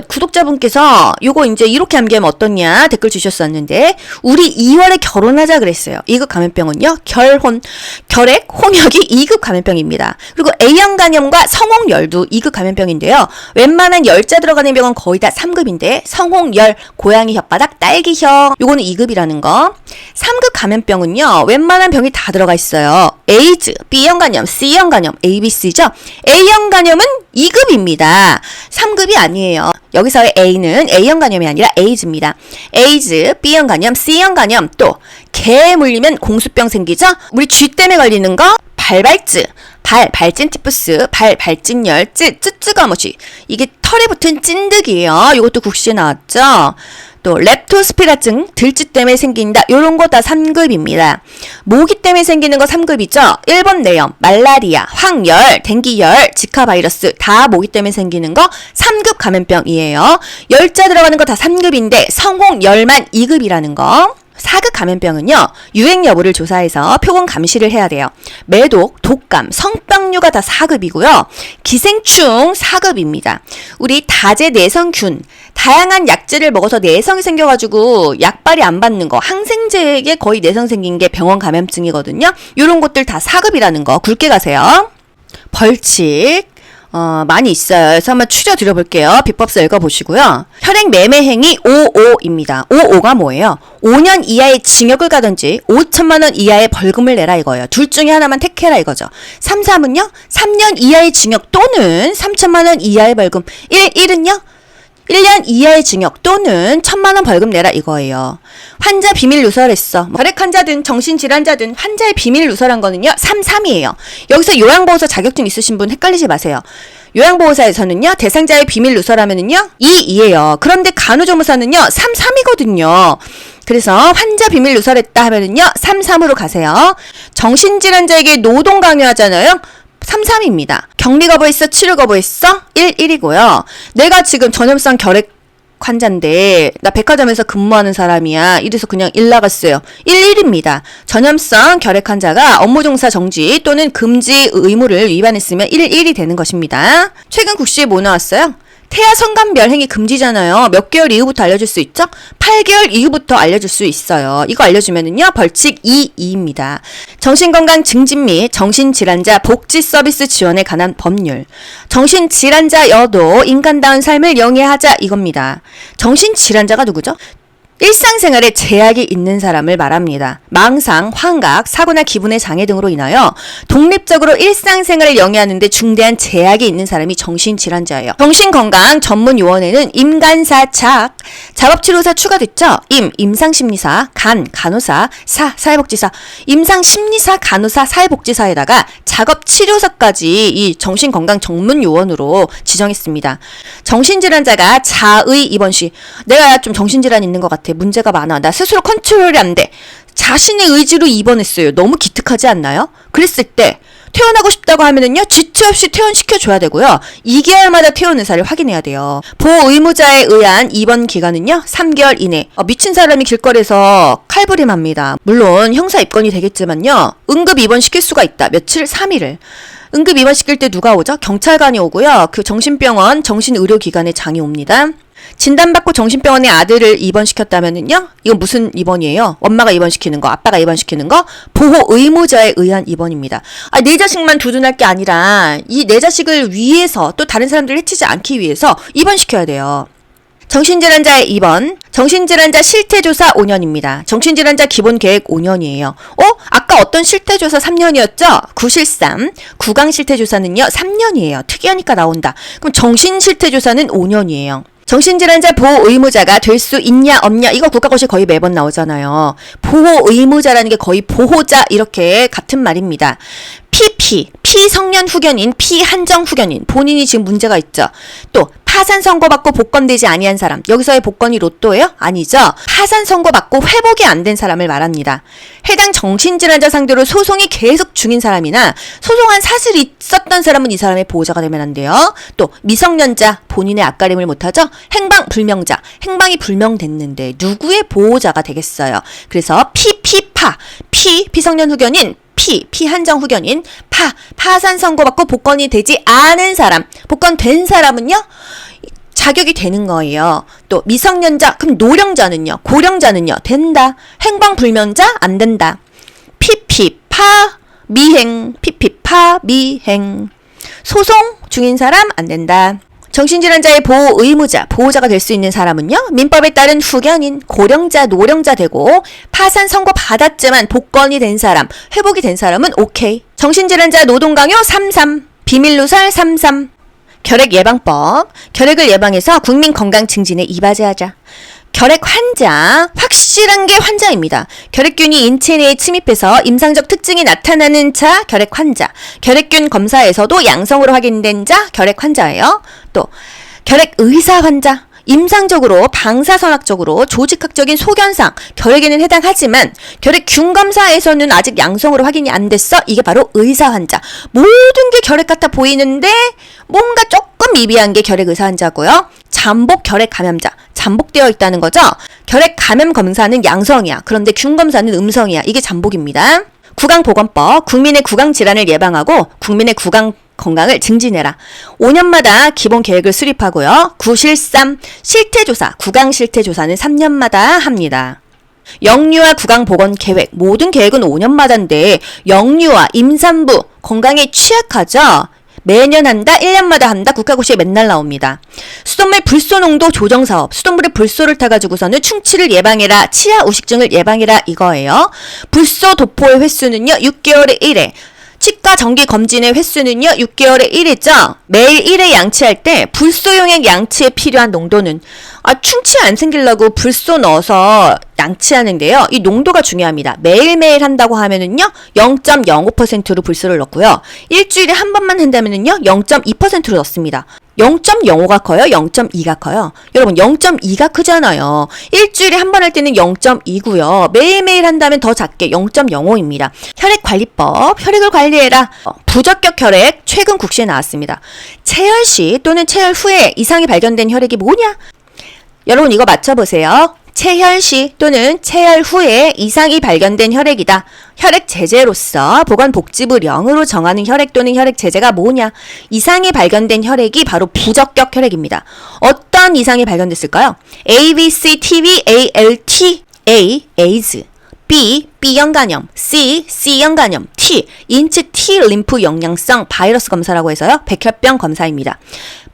구독자분께서 요거 이제 이렇게 암기하면 어떻냐 댓글 주셨었는데, 우리 2월에 결혼하자 그랬어요. 2급 감염병은요, 결핵, 홍역이 2급 감염병입니다. 그리고 A형 간염과 성홍열도 2급 감염병인데요. 웬만한 열자 들어가는 병은 거의 다 3급인데, 성홍열, 고양이 혓바닥, 딸기형, 요거는 2급이라는 거. 3급 감염병은요, 웬만한 병이 다 들어가 있어요. 에이즈, B형 간염, C형 간염, ABC죠. A형 간염은 2급입니다. 3급입니다. 3급이 아니에요. 여기서의 A는 A형 간염이 아니라 에이즈입니다. 에이즈, B형 간염, C형 간염, 또 개에 물리면 공수병 생기죠? 우리 쥐 때문에 걸리는 거 발발증, 발진 티푸스, 발진열, 쯔쯔가무시. 이게 털에 붙은 찐득이에요. 이것도 국시에 나왔죠? 또 렙토스피라증, 들쥐 때문에 생긴다. 요런 거 다 3급입니다. 모기 때문에 생기는 거 3급이죠. 일본 뇌염, 말라리아, 황열, 댕기열, 지카 바이러스 다 모기 때문에 생기는 거 3급 감염병이에요. 열자 들어가는 거 다 3급인데 성홍 열만 2급이라는 거. 4급 감염병은요, 유행 여부를 조사해서 표본 감시를 해야 돼요. 매독, 독감, 성병류가 다 4급이고요. 기생충 4급입니다. 우리 다제 내성균, 다양한 약제를 먹어서 내성이 생겨가지고 약발이 안 받는 거, 항생제에 거의 내성 생긴 게 병원 감염증이거든요. 이런 것들 다 4급이라는 거 굵게 가세요. 벌칙. 많이 있어요. 그래서 한번 추려드려 볼게요. 비법서 읽어보시고요. 혈액 매매 행위 55입니다. 55가 뭐예요? 5년 이하의 징역을 가든지 5천만 원 이하의 벌금을 내라 이거예요. 둘 중에 하나만 택해라 이거죠. 33은요? 3년 이하의 징역 또는 3천만 원 이하의 벌금. 1은요? 1년 이하의 징역 또는 1,000만 원 벌금 내라 이거예요. 환자 비밀 누설했어. 혈액 환자든 정신질환자든 환자의 비밀 누설한 거는요. 33이에요. 여기서 요양보호사 자격증 있으신 분 헷갈리지 마세요. 요양보호사에서는요. 대상자의 비밀 누설하면은요. 2예요. 그런데 간호조무사는요. 33이거든요. 그래서 환자 비밀 누설했다 하면은요. 33으로 가세요. 정신질환자에게 노동 강요하잖아요. 33입니다. 격리 거부했어? 치료 거부했어? 1이고요. 내가 지금 전염성 결핵 환자인데 나 백화점에서 근무하는 사람이야. 이래서 그냥 일 나갔어요. 1입니다. 전염성 결핵 환자가 업무 종사 정지 또는 금지 의무를 위반했으면 1이 되는 것입니다. 최근 국시에 뭐 나왔어요? 태아 성관별 행위 금지잖아요. 몇 개월 이후부터 알려줄 수 있죠? 8개월 이후부터 알려줄 수 있어요. 이거 알려주면은요, 벌칙 2입니다. 정신건강 증진 및 정신질환자 복지 서비스 지원에 관한 법률. 정신질환자여도 인간다운 삶을 영위하자 이겁니다. 정신질환자가 누구죠? 일상생활에 제약이 있는 사람을 말합니다. 망상, 환각, 사고나 기분의 장애 등으로 인하여 독립적으로 일상생활을 영위하는데 중대한 제약이 있는 사람이 정신질환자예요. 정신건강 전문요원에는 임간사착, 작업치료사 추가됐죠? 임상심리사, 간호사, 사회복지사, 임상심리사, 간호사, 사회복지사에다가 작업치료사까지 이 정신건강 전문요원으로 지정했습니다. 정신질환자가 자의 입원 시 내가 좀 정신질환 있는 것 같아. 문제가 많아. 나 스스로 컨트롤이 안 돼. 자신의 의지로 입원했어요. 너무 기특하지 않나요? 그랬을 때 퇴원하고 싶다고 하면은요, 지체 없이 퇴원시켜줘야 되고요. 2개월마다 퇴원 의사를 확인해야 돼요. 보호의무자에 의한 입원 기간은요, 3개월 이내. 미친 사람이 길거리에서 칼부림합니다. 물론 형사 입건이 되겠지만요, 응급 입원시킬 수가 있다. 며칠? 3일을. 응급 입원시킬 때 누가 오죠? 경찰관이 오고요. 그 정신병원, 정신의료기관에 장이 옵니다. 진단받고 정신병원에 아들을 입원시켰다면은요, 이건 무슨 입원이에요? 엄마가 입원시키는 거, 아빠가 입원시키는 거, 보호 의무자에 의한 입원입니다. 내 자식만 두둔할 게 아니라 이 내 자식을 위해서 또 다른 사람들을 해치지 않기 위해서 입원시켜야 돼요. 정신질환자의 입원, 정신질환자 실태조사 5년입니다. 정신질환자 기본계획 5년이에요. 아까 어떤 실태조사 3년이었죠? 구실삼, 구강실태조사는요 3년이에요. 특이하니까 나온다. 그럼 정신실태조사는 5년이에요. 정신질환자 보호의무자가 될 수 있냐 없냐 이거 국가고시 거의 매번 나오잖아요. 보호의무자라는 게 거의 보호자 이렇게 같은 말입니다. 피성년 후견인, 피한정 후견인 본인이 지금 문제가 있죠. 또 파산 선고받고 복권되지 아니한 사람. 여기서의 복권이 로또예요? 아니죠. 파산 선고받고 회복이 안 된 사람을 말합니다. 해당 정신질환자 상대로 소송이 계속 중인 사람이나 소송한 사실이 있었던 사람은 이 사람의 보호자가 되면 안 돼요. 또 미성년자, 본인의 앞가림을 못하죠. 행방불명자, 행방이 불명됐는데 누구의 보호자가 되겠어요. 그래서 피성년 후견인, 피한정 후견인, 파산 선고받고 복권이 되지 않은 사람, 복권된 사람은요, 자격이 되는 거예요. 또 미성년자, 그럼 노령자는요, 고령자는요, 된다. 행방불명자 안 된다. 미행, 미행. 소송 중인 사람 안 된다. 정신질환자의 보호 의무자, 보호자가 될 수 있는 사람은요, 민법에 따른 후견인, 고령자, 노령자 되고, 파산 선고 받았지만 복권이 된 사람, 회복이 된 사람은 오케이. 정신질환자 노동강요 33, 비밀누설 33, 결핵 예방법. 결핵을 예방해서 국민 건강 증진에 이바지하자. 결핵 환자, 확실한 게 환자입니다. 결핵균이 인체 내에 침입해서 임상적 특징이 나타나는 자, 결핵 환자. 결핵균 검사에서도 양성으로 확인된 자, 결핵 환자예요. 또 결핵 의사 환자. 임상적으로 방사선학적으로 조직학적인 소견상 결핵에는 해당하지만 결핵균 검사에서는 아직 양성으로 확인이 안 됐어. 이게 바로 의사 환자. 모든 게 결핵 같아 보이는데 뭔가 조금 미비한 게 결핵 의사 환자고요. 잠복 결핵 감염자. 잠복되어 있다는 거죠. 결핵 감염 검사는 양성이야. 그런데 균 검사는 음성이야. 이게 잠복입니다. 구강보건법. 국민의 구강질환을 예방하고 국민의 구강 건강을 증진해라. 5년마다 기본 계획을 수립하고요. 구실삼 실태조사, 구강 실태조사는 3년마다 합니다. 영유아 구강보건 계획, 모든 계획은 5년마다인데 영유아, 임산부, 건강에 취약하죠? 매년 한다, 1년마다 한다, 국가고시에 맨날 나옵니다. 수돗물 불소 농도 조정 사업, 수돗물에 불소를 타가지고서는 충치를 예방해라, 치아 우식증을 예방해라 이거예요. 불소 도포의 횟수는요, 6개월에 1회. 치과 정기 검진의 횟수는요, 6개월에 1회죠. 매일 1회 양치할 때 불소용액 양치에 필요한 농도는 충치 안 생기려고 불소 넣어서 양치하는데요. 이 농도가 중요합니다. 매일매일 한다고 하면은요, 0.05%로 불소를 넣고요. 일주일에 한 번만 한다면은요, 0.2%로 넣습니다. 0.05가 커요? 0.2가 커요? 여러분 0.2가 크잖아요. 일주일에 한 번 할 때는 0.2고요. 매일매일 한다면 더 작게 0.05입니다. 혈액관리법, 혈액을 관리해라. 부적격 혈액, 최근 국시에 나왔습니다. 체열 시 또는 체열 후에 이상이 발견된 혈액이 뭐냐? 여러분 이거 맞춰보세요. 체열 시 또는 체열 후에 이상이 발견된 혈액이다. 혈액 제제로서 보건복지부령으로 정하는 혈액 또는 혈액 제제가 뭐냐? 이상이 발견된 혈액이 바로 부적격 혈액입니다. 어떤 이상이 발견됐을까요? A, B, C, TB, ALT, A, 에이즈, B, B형 간염, C, C형 간염, T, 인체 T 림프 영양성 바이러스 검사라고 해서요. 백혈병 검사입니다.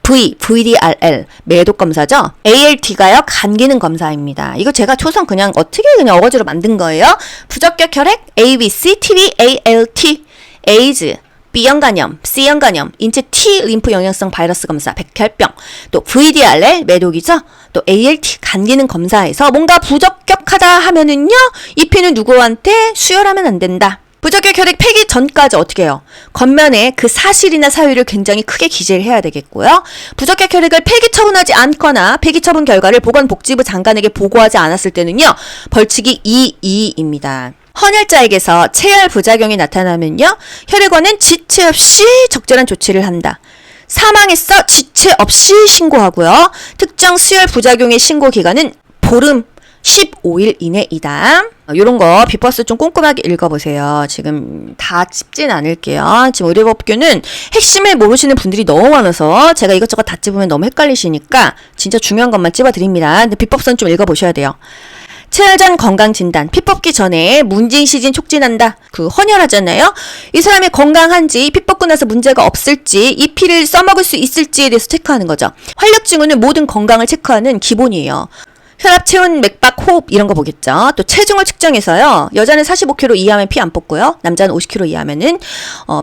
V, VDRL, 매독 검사죠. ALT가요, 간 기능 검사입니다. 이거 제가 초성 그냥 어떻게 그냥 어거지로 만든 거예요. 부적격 혈액, A, B, C, TB, ALT, 에이즈, B형 간염, C형 간염, 인체 T 림프 영양성 바이러스 검사, 백혈병, 또 VDRL, 매독이죠. 또 ALT, 간 기능 검사에서 뭔가 부적격하다 하면은요, 이 피는 누구한테 수혈하면 안 된다. 부적격 혈액 폐기 전까지 어떻게 해요? 겉면에 그 사실이나 사유를 굉장히 크게 기재를 해야 되겠고요. 부적격 혈액을 폐기 처분하지 않거나 폐기 처분 결과를 보건복지부 장관에게 보고하지 않았을 때는요. 벌칙이 2입니다. 헌혈자에게서 체열 부작용이 나타나면요. 혈액원은 지체 없이 적절한 조치를 한다. 사망했어 지체 없이 신고하고요. 특정 수혈 부작용의 신고 기간은 보름 15일 이내이다. 이런 거 비버스 좀 꼼꼼하게 읽어보세요. 지금 다 찝진 않을게요. 지금 의료법규는 핵심을 모르시는 분들이 너무 많아서 제가 이것저것 다 찝으면 너무 헷갈리시니까 진짜 중요한 것만 찝어드립니다. 근데 비법선 좀 읽어보셔야 돼요. 체열 전 건강진단, 피 뽑기 전에 문진시진 촉진한다. 헌혈하잖아요. 이 사람이 건강한지, 피 뽑고 나서 문제가 없을지, 이 피를 써먹을 수 있을지에 대해서 체크하는 거죠. 활력증후는 모든 건강을 체크하는 기본이에요. 혈압, 체온, 맥박, 호흡 이런 거 보겠죠. 또 체중을 측정해서요. 여자는 45kg 이하면 피 안 뽑고요. 남자는 50kg 이하면은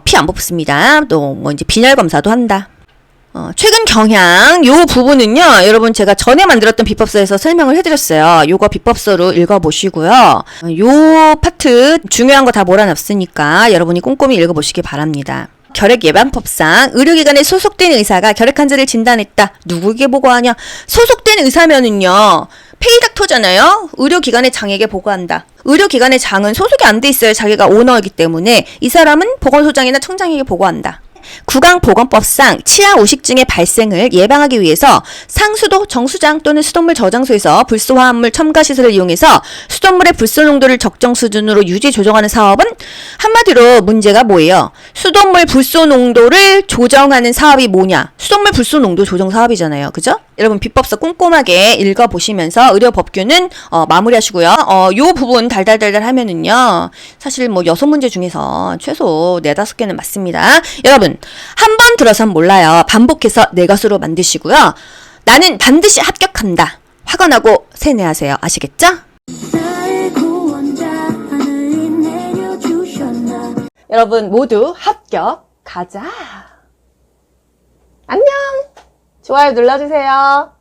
피 안 뽑습니다. 또 뭐 이제 빈혈 검사도 한다. 최근 경향 요 부분은요. 여러분 제가 전에 만들었던 비법서에서 설명을 해드렸어요. 요거 비법서로 읽어보시고요. 요 파트 중요한 거 다 몰아놨으니까 여러분이 꼼꼼히 읽어보시기 바랍니다. 결핵 예방법상 의료기관에 소속된 의사가 결핵 환자를 진단했다. 누구에게 보고하냐? 소속된 의사면은요. 페이닥터잖아요. 의료기관의 장에게 보고한다. 의료기관의 장은 소속이 안 돼 있어요. 자기가 오너이기 때문에 이 사람은 보건소장이나 청장에게 보고한다. 구강보건법상 치아 우식증의 발생을 예방하기 위해서 상수도, 정수장 또는 수돗물 저장소에서 불소화합물 첨가시설을 이용해서 수돗물의 불소 농도를 적정 수준으로 유지 조정하는 사업은 한마디로 문제가 뭐예요? 수돗물 불소 농도를 조정하는 사업이 뭐냐? 수돗물 불소 농도 조정 사업이잖아요. 그죠? 여러분 비법서 꼼꼼하게 읽어보시면서 의료법규는 마무리하시고요. 요 부분 달달달달 하면은요. 사실 뭐 6문제 중에서 최소 4-5개는 맞습니다. 여러분 한 번 들어선 몰라요. 반복해서 내 것으로 만드시고요. 나는 반드시 합격한다. 확언하고 세뇌하세요. 아시겠죠? 여러분 모두 합격. 가자. 안녕! 좋아요 눌러주세요.